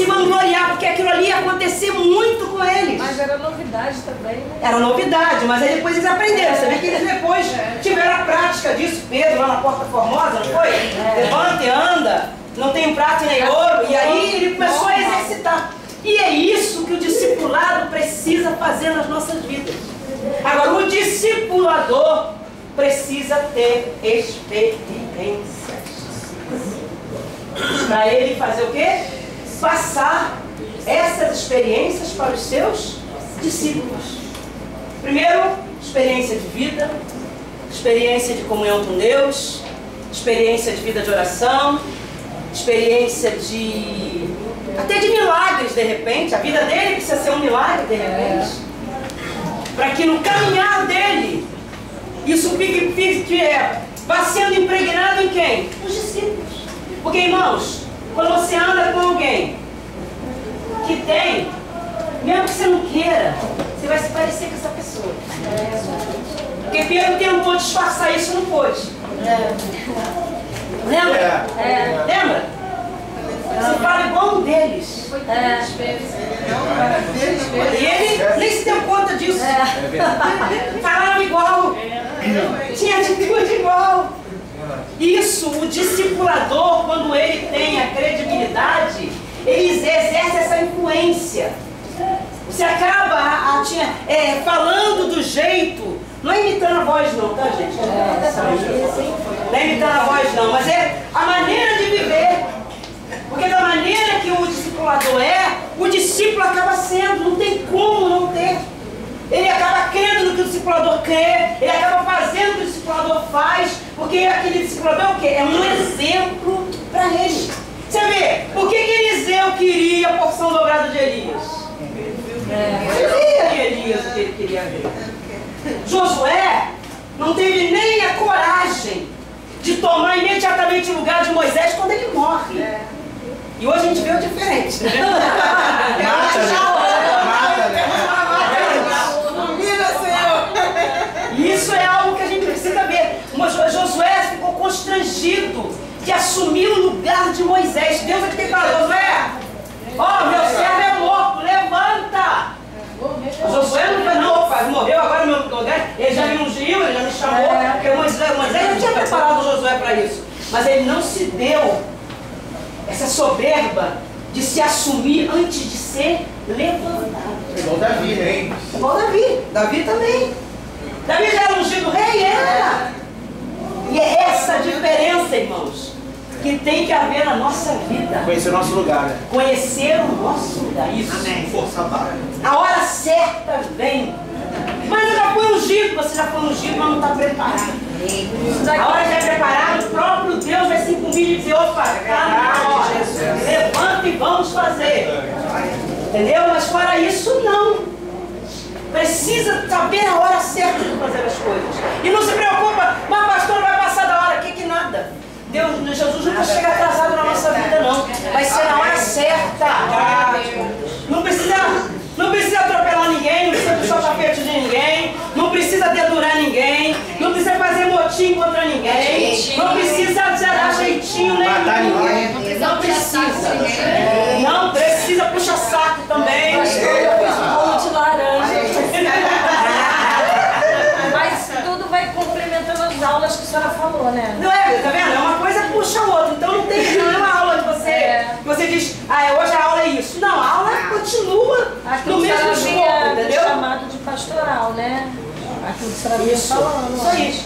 vangloriar, porque aquilo ali ia acontecer muito com eles. Mas era novidade também, né? Era novidade, mas aí depois eles aprenderam. Você vê que eles depois tiveram a prática disso. Pedro lá na Porta Formosa, não foi? Levanta e anda, não tem prato nem ouro. E aí ele começou a exercitar. E é isso que o discipulado precisa fazer nas nossas vidas. Agora, o discipulador precisa ter experiências. Para ele fazer o quê? Passar essas experiências para os seus discípulos. Primeiro, experiência de vida, experiência de comunhão com Deus, experiência de vida de oração, experiência até de milagres de repente. A vida dele precisa ser um milagre de repente. Para que no caminhar dele, isso vá sendo impregnado em quem? Os discípulos. Porque, irmãos, quando você anda com alguém que tem, mesmo que você não queira, você vai se parecer com essa pessoa. Porque Pedro tentou disfarçar isso e não pôde. Lembra? Lembra? Você fala igual um deles. E ele nem se deu conta disso. Falava igual. Tinha atitude igual. Isso, o discipulador, quando ele tem a credibilidade, ele exerce essa influência. Você acaba falando do jeito, não é imitando a voz não, tá gente? Não é imitando a voz não, mas é a maneira de viver. Porque da maneira que o discipulador o discípulo acaba sendo, não tem como não ter. Ele acaba crendo no que o discipulador crê, ele acaba fazendo o que o discipulador faz, porque aquele discipulador é o quê? É um exemplo para ele. Você vê, por que Eliseu queria a porção dobrada de Elias? Ele via de Elias o que ele queria ver. Josué não teve nem a coragem de tomar imediatamente o lugar de Moisés quando ele morre. E hoje a gente vê o diferente. Isso é algo que a gente precisa ver. Josué ficou constrangido de assumir o lugar de Moisés. Deus aqui tem falado, Josué, meu servo é morto, levanta. Josué não morreu agora no meu lugar. Ele já me ungiu, ele já me chamou. Porque Moisés não tinha preparado Josué para isso. Mas ele não se deu essa soberba de se assumir antes de ser levantado. Igual Davi, hein? Igual Davi também. Davi já era ungido rei, era. E é essa a diferença, irmãos, que tem que haver na nossa vida. Conhecer o nosso lugar, né? Conhecer o nosso lugar. Isso. Amém. Força a barra. A hora certa vem. Mas eu já fui ungido, você já foi ungido, mas não está preparado. A hora que é preparado, o próprio Deus vai se incumbir de dizer, opa, levanta e vamos fazer. Entendeu? Mas para isso não. Precisa saber a hora certa de fazer as coisas. E não se preocupa, mas pastor, vai passar da hora, que nada. Jesus nunca chega atrasado na nossa vida, não. Vai ser na hora certa. Não precisa atropelar ninguém, não precisa puxar o tapete de ninguém, não precisa dedurar ninguém, não precisa fazer motim contra ninguém, não precisa dar jeitinho nenhum. Não precisa. Não precisa puxar saco também. Eu fiz bolo de laranja. Mas tudo vai complementando as aulas que a senhora falou, né? Não é, tá vendo? É uma coisa puxa a outra. Então não é uma aula de você diz, hoje a aula é isso. Não, a aula continua no mesmo escopo, entendeu? Chamado de pastoral, né? Aquilo que a senhora vinha falando. Isso aí.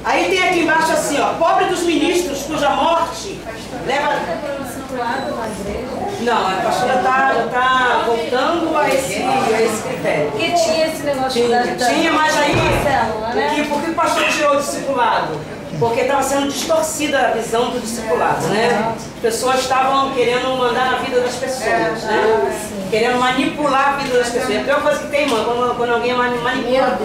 Aí tem aqui embaixo assim, ó, pobre dos ministros cuja morte leva... Não, a pastora já tá voltando a esse critério. Porque tinha esse negócio tinha, mas aí, né? por que o pastor tirou o discipulado? Porque estava sendo distorcida a visão do discipulado, né? As pessoas estavam querendo mandar na vida das pessoas, né? Querendo manipular a vida das pessoas. É a pior coisa que tem, mano, quando alguém manipula.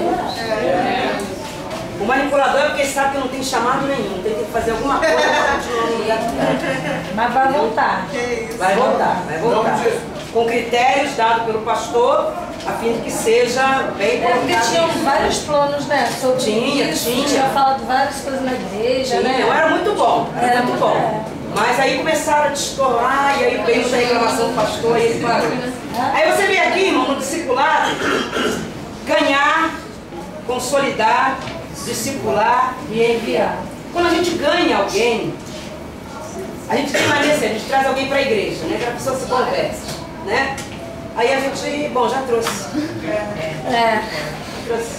O manipulador é porque ele sabe que não tem chamado nenhum, tem que fazer alguma coisa para continuar no lugar. Mas vai voltar. Vai voltar. Com critérios dados pelo pastor, a fim de que seja bem colocado. Porque tinham vários planos, né? Tinha falado várias coisas na igreja, né? Era muito bom, era muito bom. Mas aí começaram a destolar, e aí veio essa reclamação do pastor, e ele parou. Aí você vê aqui, irmão, no discipulado, ganhar, consolidar, discipular e enviar. Quando a gente ganha alguém, a gente tem maneira assim, a gente traz alguém para a igreja, né? Que a pessoa se converse, né? Aí a gente, já trouxe. Trouxe.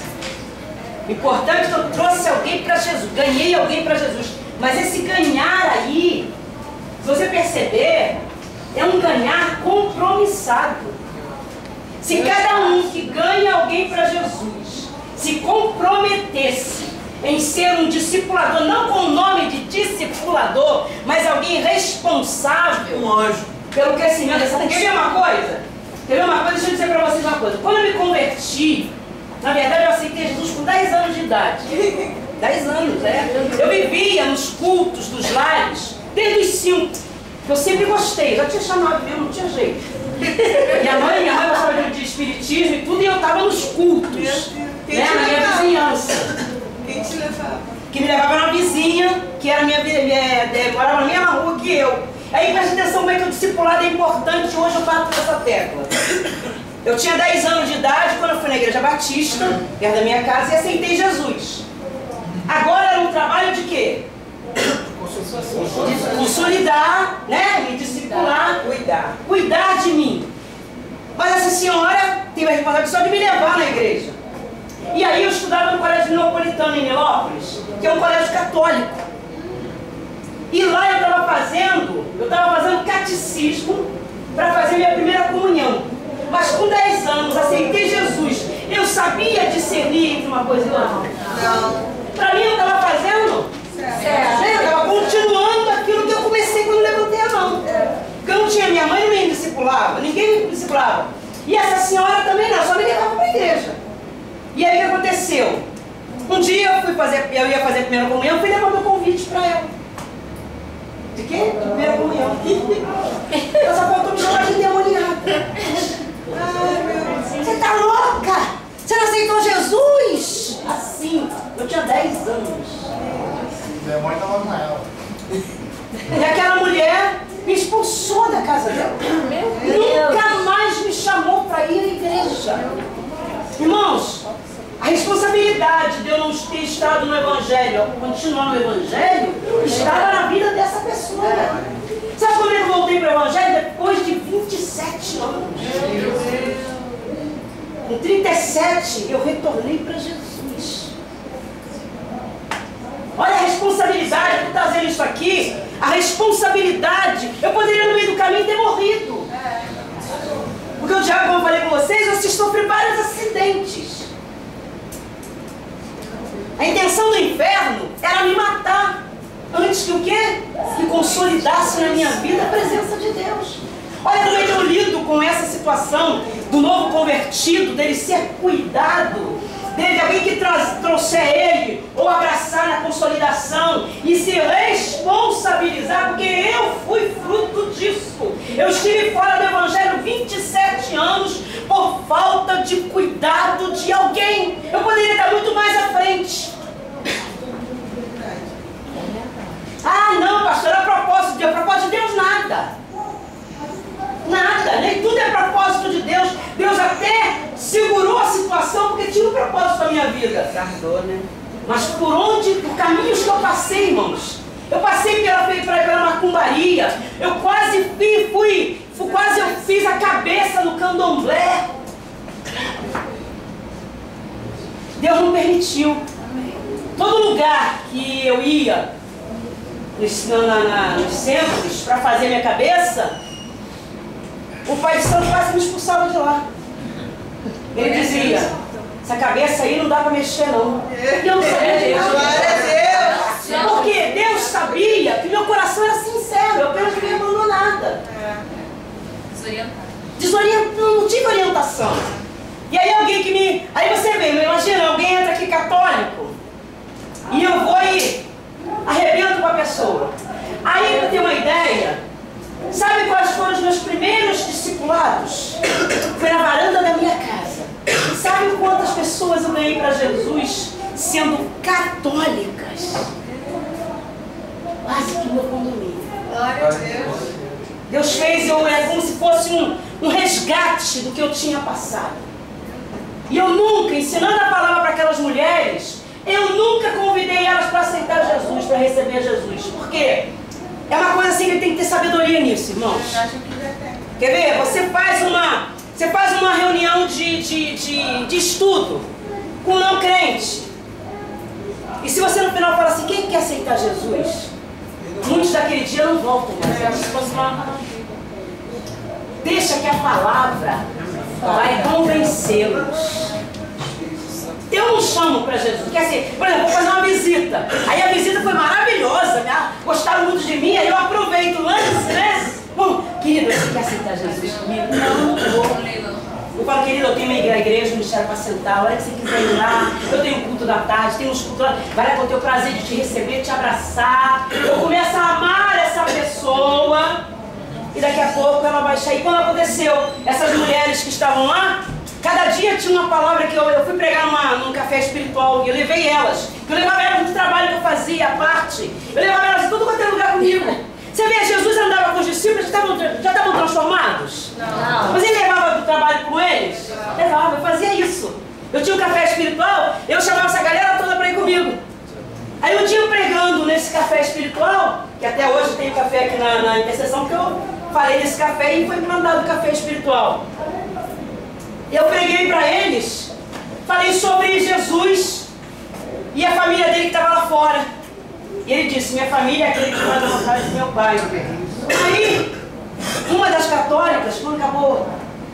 Importante que eu trouxe alguém para Jesus, ganhei alguém para Jesus. Mas esse ganhar aí, se você perceber, é um ganhar compromissado. Se cada um que ganha alguém para Jesus se comprometesse em ser um discipulador, não com o nome de discipulador, mas alguém responsável pelo crescimento dessa. Quer ver uma coisa? Deixa eu dizer para vocês uma coisa. Quando eu me converti, na verdade eu aceitei Jesus com 10 anos de idade. 10 anos, Eu vivia nos cultos dos lares desde os 5. Eu sempre gostei, já tinha chamado mesmo, não tinha jeito. Minha mãe gostava de espiritismo e tudo, e eu estava nos cultos. Na minha vizinhança. Quem te levava? Que me levava uma vizinha, que era morava na mesma rua que eu. Aí presta atenção como é que o discipulado é importante, hoje eu bato nessa tecla. Eu tinha 10 anos de idade quando eu fui na igreja batista, perto da minha casa, e aceitei Jesus. Agora era um trabalho de quê? De consolidar, né? Me discipular, cuidar de mim. Mas essa senhora teve a responsabilidade só de me levar na igreja. E aí eu estudava no colégio Neapolitano em Nilópolis, que é um colégio católico. E lá eu estava fazendo catecismo para fazer minha primeira comunhão. Mas com 10 anos aceitei Jesus. Eu sabia discernir entre uma coisa e outra? Não. Para mim eu estava fazendo certo. Eu estava continuando aquilo que eu comecei quando levantei a mão. Porque eu não tinha, minha mãe não me discipulava, ninguém me discipulava. E essa senhora também não, só me levava para a igreja. E aí o que aconteceu? Um dia eu ia fazer a primeira comunhão, fui levar meu convite para ela. De quê? De primeira comunhão. Eu só faltou me chamar de endemoniada. Ai, meu Deus. Você tá louca? Você não aceitou Jesus? Assim, eu tinha 10 anos. O demônio estava com ela. E aquela mulher me expulsou da casa dela. Nunca mais me chamou para ir à igreja. Irmãos, a responsabilidade de eu não ter estado no Evangelho, continuar no Evangelho, estava na vida dessa pessoa. Sabe quando eu voltei para o Evangelho? Depois de 27 anos. Com 37, eu retornei para Jesus. Olha a responsabilidade, tu está vendo isso aqui? A responsabilidade, eu poderia no meio do caminho ter morrido. Porque o diabo, como eu falei com vocês, eu sofri vários acidentes. A intenção do inferno era me matar. Antes que o quê? Que consolidasse na minha vida a presença de Deus. Olha como eu lido com essa situação do novo convertido, dele ser cuidado de alguém que trouxer ele, ou abraçar na consolidação e se responsabilizar, porque eu fui fruto disso. Eu estive fora do Evangelho 27 anos por falta de cuidado de alguém. Eu poderia estar muito mais à frente. Ah, não, pastor, é propósito de Deus. Propósito de Deus, nada. Nada, nem tudo é propósito de Deus. Deus até segurou a situação porque tinha um propósito na minha vida. Tardou, né? Mas por caminhos que eu passei, irmãos. Eu passei pela macumbaria. Eu quase eu fiz a cabeça no candomblé. Deus não permitiu. Todo lugar que eu ia nos centros para fazer minha cabeça, o pai de santo quase me expulsava de lá. Ele dizia, essa cabeça aí não dá para mexer não. E eu não sabia disso. Porque Deus sabia que meu coração era sincero, eu apenas fui abandonada. Desorientada, não tive orientação. E aí aí você vê, imagina, alguém entra aqui católico, e eu vou e arrebento com a pessoa. Aí para ter uma ideia, sabe quais foram os meus primeiros discipulados? Foi na varanda da minha casa. E sabe quantas pessoas eu ganhei para Jesus sendo católicas? Quase que meu condomínio. Glória a Deus. Deus fez como se fosse um resgate do que eu tinha passado. E eu nunca, ensinando a palavra para aquelas mulheres, eu nunca convidei elas para aceitar Jesus, para receber Jesus. Por quê? É uma coisa assim que tem que ter sabedoria nisso, irmãos. Quer ver? Você faz uma reunião de estudo com um não crente. E se você no final fala assim, quem quer aceitar Jesus? Muitos daquele dia não voltam mais. Deixa que a palavra vai convencê-los. Eu não chamo para Jesus. Porque assim, por exemplo, vou fazer uma visita. Aí a visita foi maravilhosa, né? Gostaram muito de mim, aí eu aproveito antes, né? Bom, querido, você quer aceitar Jesus comigo? Não, eu falo, querido, eu tenho uma igreja, um ministério para sentar, a hora que você quiser ir lá, eu tenho culto da tarde, tenho uns cultos lá, vai lá que eu tenho o prazer de te receber, te abraçar. Eu começo a amar essa pessoa e daqui a pouco ela vai sair. Quando aconteceu, essas mulheres que estavam lá, cada dia tinha uma palavra que eu fui pregar num café espiritual e eu levei elas. Eu levava elas no trabalho que eu fazia, à parte. Eu levava elas em tudo quanto é lugar comigo. Você vê, Jesus andava com os discípulos, já estavam transformados? Não. Mas ele levava do trabalho com eles? Levava, eu fazia isso. Eu tinha um café espiritual, eu chamava essa galera toda para ir comigo. Aí um dia eu pregando nesse café espiritual, que até hoje tem café aqui na intercessão, porque eu falei desse café e foi implantado o café espiritual. Eu preguei para eles, falei sobre Jesus e a família dele que estava lá fora. E ele disse, minha família acredita na vontade do meu pai. Aí, uma das católicas, quando acabou,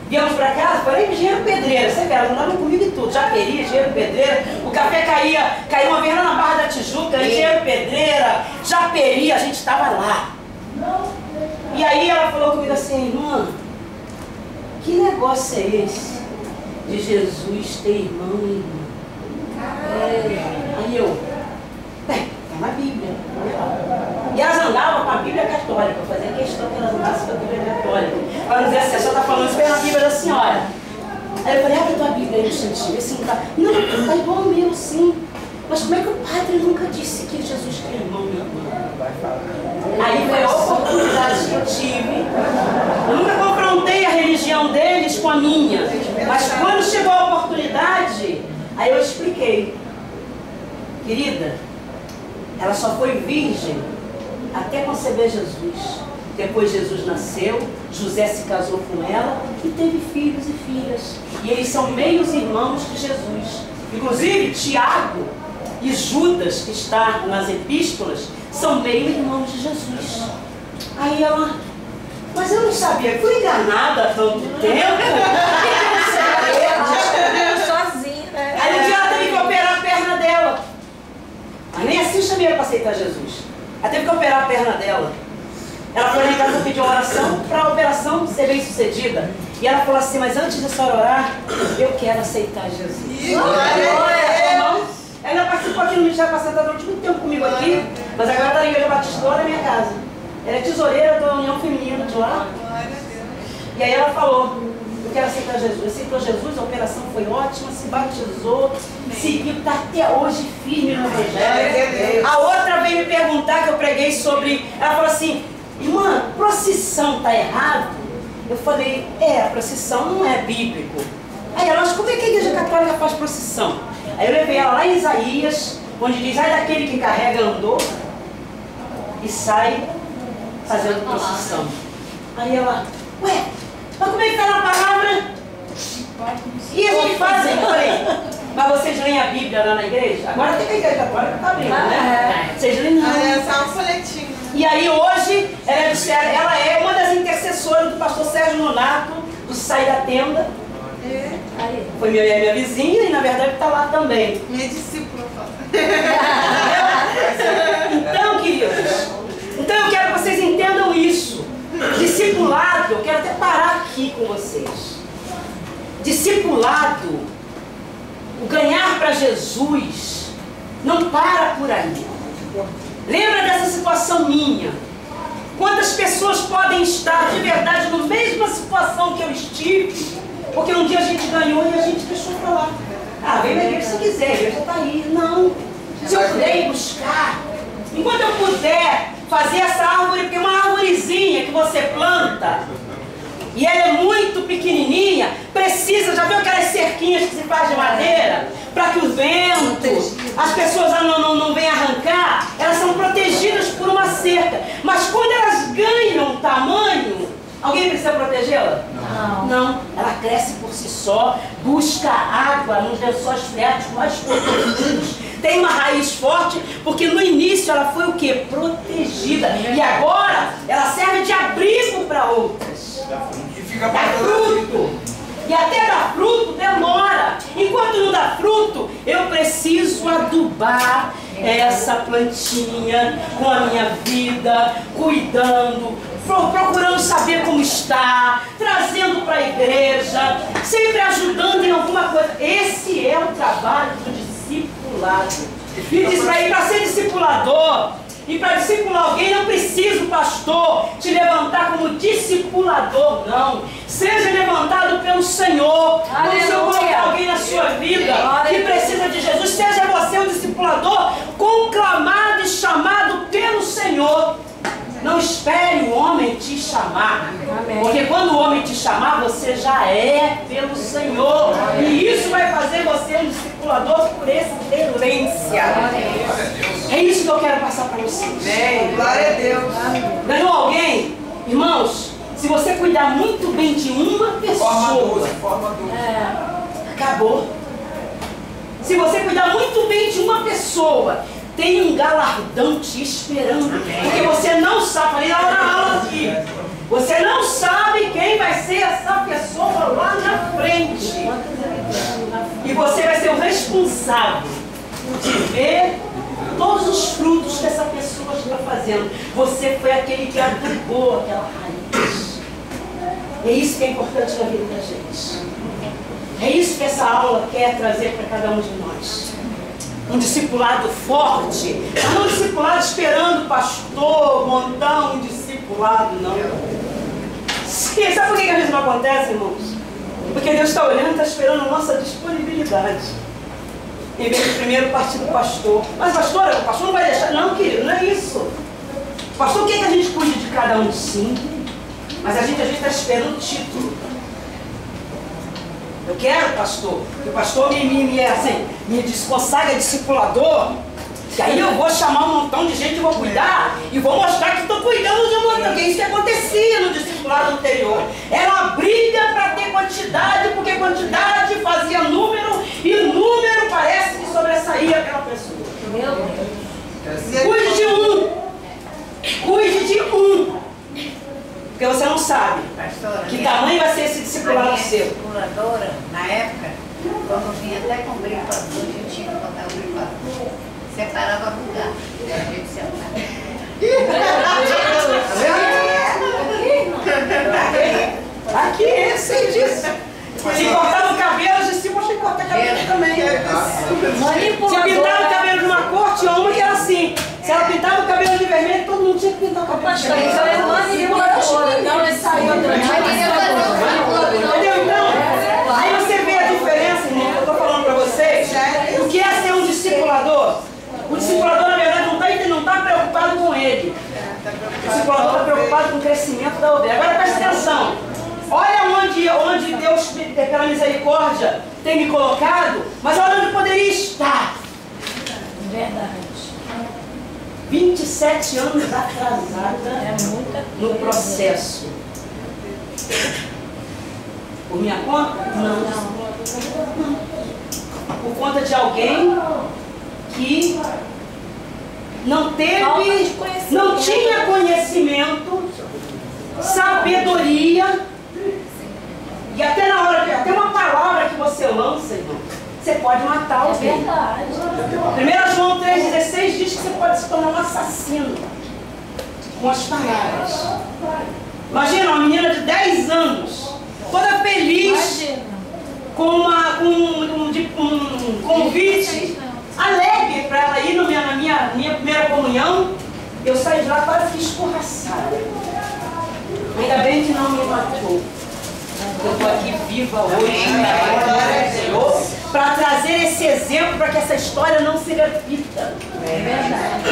viemos para casa, falei, engenheiro pedreira, você vê, elas andavam comigo e tudo, Japeri, engenheiro pedreira, o café caiu uma vez lá na Barra da Tijuca, engenheiro pedreira, Japeri, a gente estava lá. E aí ela falou comigo assim, irmã, que negócio é esse de Jesus ter irmão e irmã? Aí eu, na Bíblia. E elas andavam com a Bíblia católica, eu fazia questão que elas andassem com a Bíblia católica. Para não dizer assim, a senhora está falando isso pela Bíblia da senhora. Aí eu falei, abre a tua Bíblia aí, instantinho, assim, tá. Não, está igual ao meu, sim. Mas como é que o padre nunca disse que Jesus tem irmão e irmã? Aí foi a oportunidade que eu tive. Eu nunca confrontei a religião deles com a minha. Mas quando chegou a oportunidade, aí eu expliquei. Querida, ela só foi virgem até conceber Jesus. Depois Jesus nasceu, José se casou com ela e teve filhos e filhas. E eles são meios irmãos de Jesus. Inclusive, Tiago e Judas, que está nas epístolas, são meio irmãos de Jesus. Aí ela, mas eu não sabia, fui enganada há tanto tempo. Aí um dia ela teve que operar a perna dela. Mas nem assim chamei ela para aceitar Jesus. Ela teve que operar a perna dela. Ela foi lá em casa pedir uma oração para a operação ser bem sucedida. E ela falou assim, mas antes de a senhora orar, eu quero aceitar Jesus. Irmãos, ela participou aqui no Ministério Pastoral durante muito tempo comigo aqui, mas agora está na Igreja Batista lá na minha casa. Ela é tesoureira da União Feminina de lá. E aí ela falou, eu quero aceitar Jesus. Aceitou Jesus, a operação foi ótima, se batizou, seguiu, está até hoje firme no Evangelho. A outra veio me perguntar, que eu preguei sobre, ela falou assim, irmã, procissão está errado? Eu falei, a procissão não é bíblico. Aí ela, mas como é que a Igreja Católica faz procissão? Aí eu levei ela lá em Isaías, onde diz, ai daquele que carrega andor e sai fazendo procissão. Aí ela, ué, mas como é que está na palavra? E eles me fazem? Eu falei, mas vocês leem a Bíblia lá na igreja? Agora tem que a Igreja Católica está abrindo, né? Vocês leem não. É só um folhetinho. E aí hoje, ela é uma das intercessoras do pastor Sérgio Nonato, do Sai da Tenda. Foi minha vizinha e na verdade está lá também. Minha discípula. Então, queridos, então eu quero que vocês entendam isso. Discipulado, eu quero até parar aqui com vocês. Discipulado, o ganhar para Jesus, não para por aí. Lembra dessa situação minha? Quantas pessoas podem estar de verdade na mesma situação que eu estive? Porque um dia a gente ganhou e a gente deixou para lá. Ah, vem na igreja se quiser, a igreja está aí. Não. Se eu puder ir buscar, enquanto eu puder fazer essa árvore, porque é uma árvorezinha que você planta, e ela é muito pequenininha, precisa, já viu aquelas cerquinhas que se faz de madeira? Para que o vento, as pessoas não venham arrancar, elas são protegidas por uma cerca. Mas quando elas ganham tamanho, alguém precisa protegê-la? Não. Ela cresce por si só, busca água nos lençóis freáticos mais profundos, tem uma raiz forte, porque no início ela foi o quê? Protegida. E agora ela serve de abrigo para outras. Dá fruto. E até dar fruto demora. Enquanto não dá fruto, eu preciso adubar essa plantinha com a minha vida, cuidando, procurando saber como está, trazendo para a igreja, sempre ajudando em alguma coisa. Esse é o trabalho do discipulado. E diz para ir para ser discipulador. E para discipular alguém não precisa o pastor te levantar como discipulador, não. Seja levantado pelo Senhor. Quando o Senhor colocar alguém na sua vida que precisa de Jesus, seja você um discipulador conclamado e chamado pelo Senhor. Não espere o homem te chamar. Porque quando o homem te chamar, você já é pelo Senhor. E isso vai fazer você um discipulador por excelência. É isso que eu quero passar para vocês. Glória a Deus. Ganhou alguém? Irmãos, se você cuidar muito bem de uma pessoa, acabou. Se você cuidar muito bem de uma pessoa, tem um galardão te esperando. Porque você não sabe, falei lá na aula aqui, você não sabe quem vai ser essa pessoa lá na frente. E você vai ser o responsável de ver todos os frutos que essa pessoa está fazendo. Você foi aquele que adubou aquela raiz. É isso que é importante na vida da gente. É isso que essa aula quer trazer para cada um de nós. Um discipulado forte, não um discipulado esperando o pastor montar um discipulado, não. Sabe por que às vezes não acontece, irmãos? Porque Deus está olhando e está esperando a nossa disponibilidade. Em vez de primeiro partir do pastor. Mas pastor, o pastor não vai deixar. Não, querido, não é isso. O pastor quer que a gente cuide de cada um, sim. Mas a gente está esperando o título. Eu quero, pastor, que o pastor me desconsagra discipulador, que aí eu vou chamar um montão de gente e vou cuidar, e vou mostrar que estou cuidando de um montão, porque isso que acontecia no discipulado anterior. Era uma briga para ter quantidade, porque quantidade fazia número, e número parece que sobressaía aquela pessoa. Meu Deus. Cuide de um. Cuide de um. Porque você não sabe que tamanho vai ser esse discipulado seu. Discipuladora, na época, quando vinha até com grifador, a gente tinha que botar o grifador, separava lugar, a gente sentava. Aqui, eu sei disso. Se cortar o cabelo, os discípulos têm que cortar o cabelo também. Se pintar o cabelo de uma cor, tinha uma que era assim. Se ela pintava o cabelo de vermelho, todo mundo tinha que pintar o cabelo de vermelho. Então é manipuladora, não é saída. Entendeu? Então, aí você vê a diferença, irmão, que eu estou falando para vocês. O que é ser um discipulador? O discipulador, na verdade, não está preocupado com ele. O discipulador está preocupado com o crescimento da ovelha. Agora presta atenção. Olha onde Deus, pela misericórdia, tem me colocado, mas olha onde eu poderia estar. Verdade. 27 anos atrasada no processo. Por minha conta? Não. Por conta de alguém que não tinha conhecimento, sabedoria, e até na hora, até uma palavra que você lança, irmão, você pode matar alguém. É verdade. 1 João 3,16 diz que você pode se tornar um assassino com as palavras. Imagina uma menina de 10 anos, toda feliz, com um convite alegre para ela ir na minha primeira comunhão. Eu saí de lá quase que escorraçada. Ainda bem que não me matou. Eu estou aqui viva hoje, Senhor, para trazer esse exemplo para que essa história não se repita.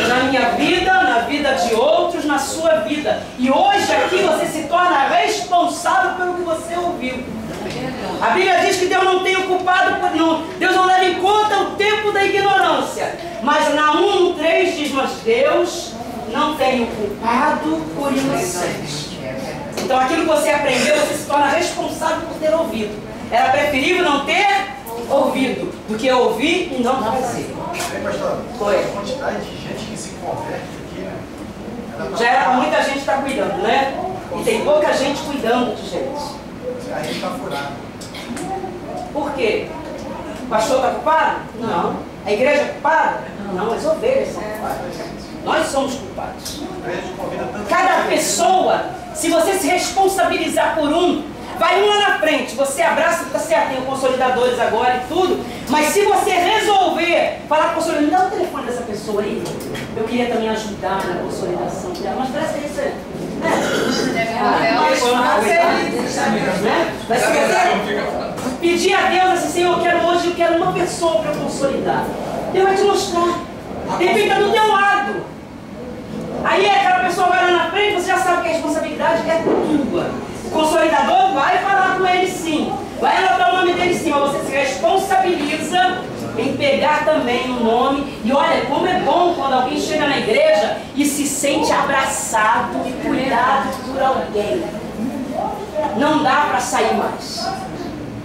Na minha vida, na vida de outros, na sua vida. E hoje aqui você se torna responsável pelo que você ouviu. A Bíblia diz que Deus não tem o culpado, Deus não leva em conta o tempo da ignorância. Mas na 1:3 diz, mas Deus não tem o culpado por inocente. Então aquilo que você aprendeu, você se torna responsável por ter ouvido. Era preferível não ter ouvido do que ouvir e não fazer. Foi. A quantidade de gente que se converte aqui, né? Já era para muita gente estar cuidando, né? E tem pouca gente cuidando de gente. A gente está furado. Por quê? O pastor está culpado? Não. A igreja é culpada? Não, as ovelhas são culpadas. Nós somos culpados. Cada pessoa, se você se responsabilizar por vai um lá na frente, você abraça, tá certo, tem consolidadores agora e tudo, mas se você resolver falar com o consolidador, me dá o telefone dessa pessoa aí, eu queria também ajudar na consolidação dela, mas parece que isso pedir a Deus assim, Senhor, eu quero uma pessoa para consolidar. Deus vai te mostrar. De repente está do teu lado. Aí aquela pessoa vai lá na frente, você já sabe que a responsabilidade é tua. O consolidador vai falar com ele sim. Vai anotar o nome dele sim, mas você se responsabiliza em pegar também o nome. E olha, como é bom quando alguém chega na igreja e se sente abraçado e cuidado por alguém. Não dá para sair mais.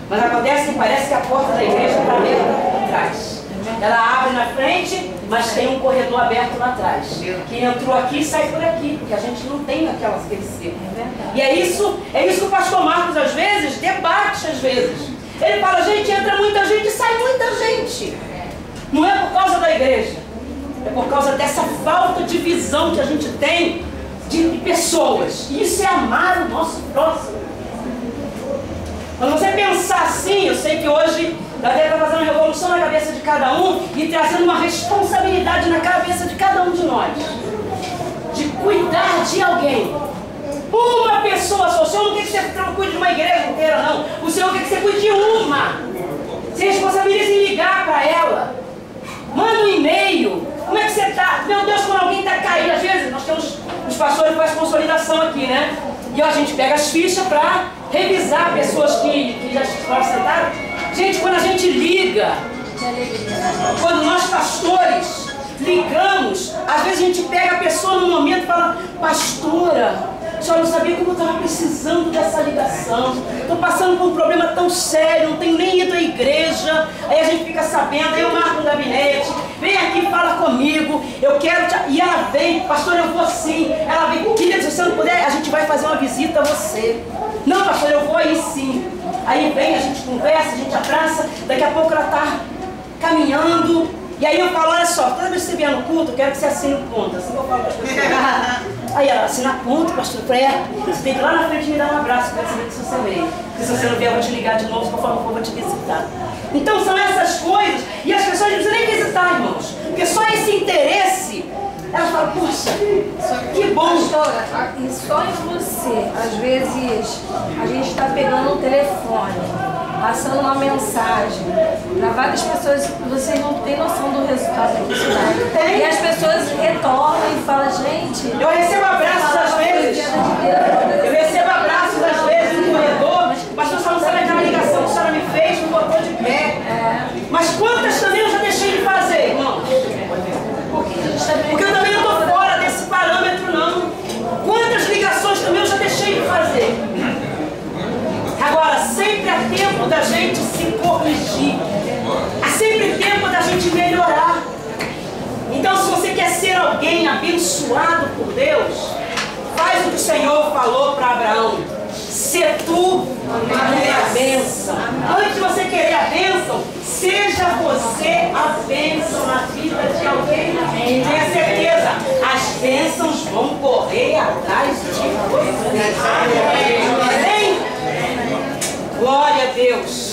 Mas acontece que parece que a porta da igreja está aberta por trás. Ela abre na frente, mas tem um corredor aberto lá atrás. Quem entrou aqui sai por aqui, porque a gente não tem aquele cerco. E é isso que o pastor Marcos às vezes debate às vezes. Ele fala, gente, entra muita gente e sai muita gente. Não é por causa da igreja, é por causa dessa falta de visão que a gente tem de pessoas. E isso é amar o nosso próximo. Quando você pensar assim, eu sei que hoje a Deus está fazendo uma revolução na cabeça de cada um e trazendo uma responsabilidade na cabeça de cada um de nós. De cuidar de alguém. Uma pessoa só. O Senhor não quer que você cuide de uma igreja inteira, não. O Senhor quer que você cuide de uma. Se responsabilize em ligar para ela. Manda um e-mail. Como é que você está? Meu Deus, quando alguém está caído, às vezes nós temos os pastores que fazem consolidação aqui, né? E ó, a gente pega as fichas para revisar pessoas que já estão sentadas. Gente, quando a gente liga, quando nós pastores ligamos, às vezes a gente pega a pessoa no momento e fala, pastora, a senhora não sabia como eu estava precisando dessa ligação. Estou passando por um problema tão sério, não tenho nem ido à igreja. Aí a gente fica sabendo, aí eu marco um gabinete, vem aqui, fala comigo, eu quero te... E ela vem, pastor, eu vou sim. Ela vem, querida, se você não puder, a gente vai fazer uma visita a você. Não, pastor, eu vou aí sim. Aí vem, a gente conversa, a gente abraça, daqui a pouco ela está caminhando E aí eu falo, olha só, toda vez que você vier no culto, eu quero que você assine o ponto. Assim que eu falo para as pessoas. Aí ela, assina ponto, pastor, você tem que ir lá na frente me dar um abraço para saber que você veio. Porque se você não vier, eu vou te ligar de novo, que eu falo, vou te visitar. Então são essas coisas, e as pessoas não precisam nem visitar, irmãos. Porque só esse interesse, elas falam, poxa, que bom. Pastora, e só em você, às vezes, a gente está pegando um telefone, passando uma mensagem para várias pessoas, vocês não têm noção do resultado que isso dá. E as pessoas retornam e falam, gente... Eu recebo abraços às vezes. Eu recebo abraços às vezes no corredor, mas tu só não sabe aquela ligação que a senhora me fez, me botou de pé. Mas quantas também eu já deixei de fazer, irmão? Porque eu também não estou fora desse parâmetro, não. Quantas ligações também eu já deixei de fazer? Agora, sempre há tempo da gente se corrigir. Há sempre tempo da gente melhorar. Então, se você quer ser alguém abençoado por Deus, faz o que o Senhor falou para Abraão. Se tu a bênção. Antes de você querer a bênção, seja você a bênção na vida de alguém. Tenha certeza, as bênçãos vão correr atrás de você. Amém? Glória a Deus.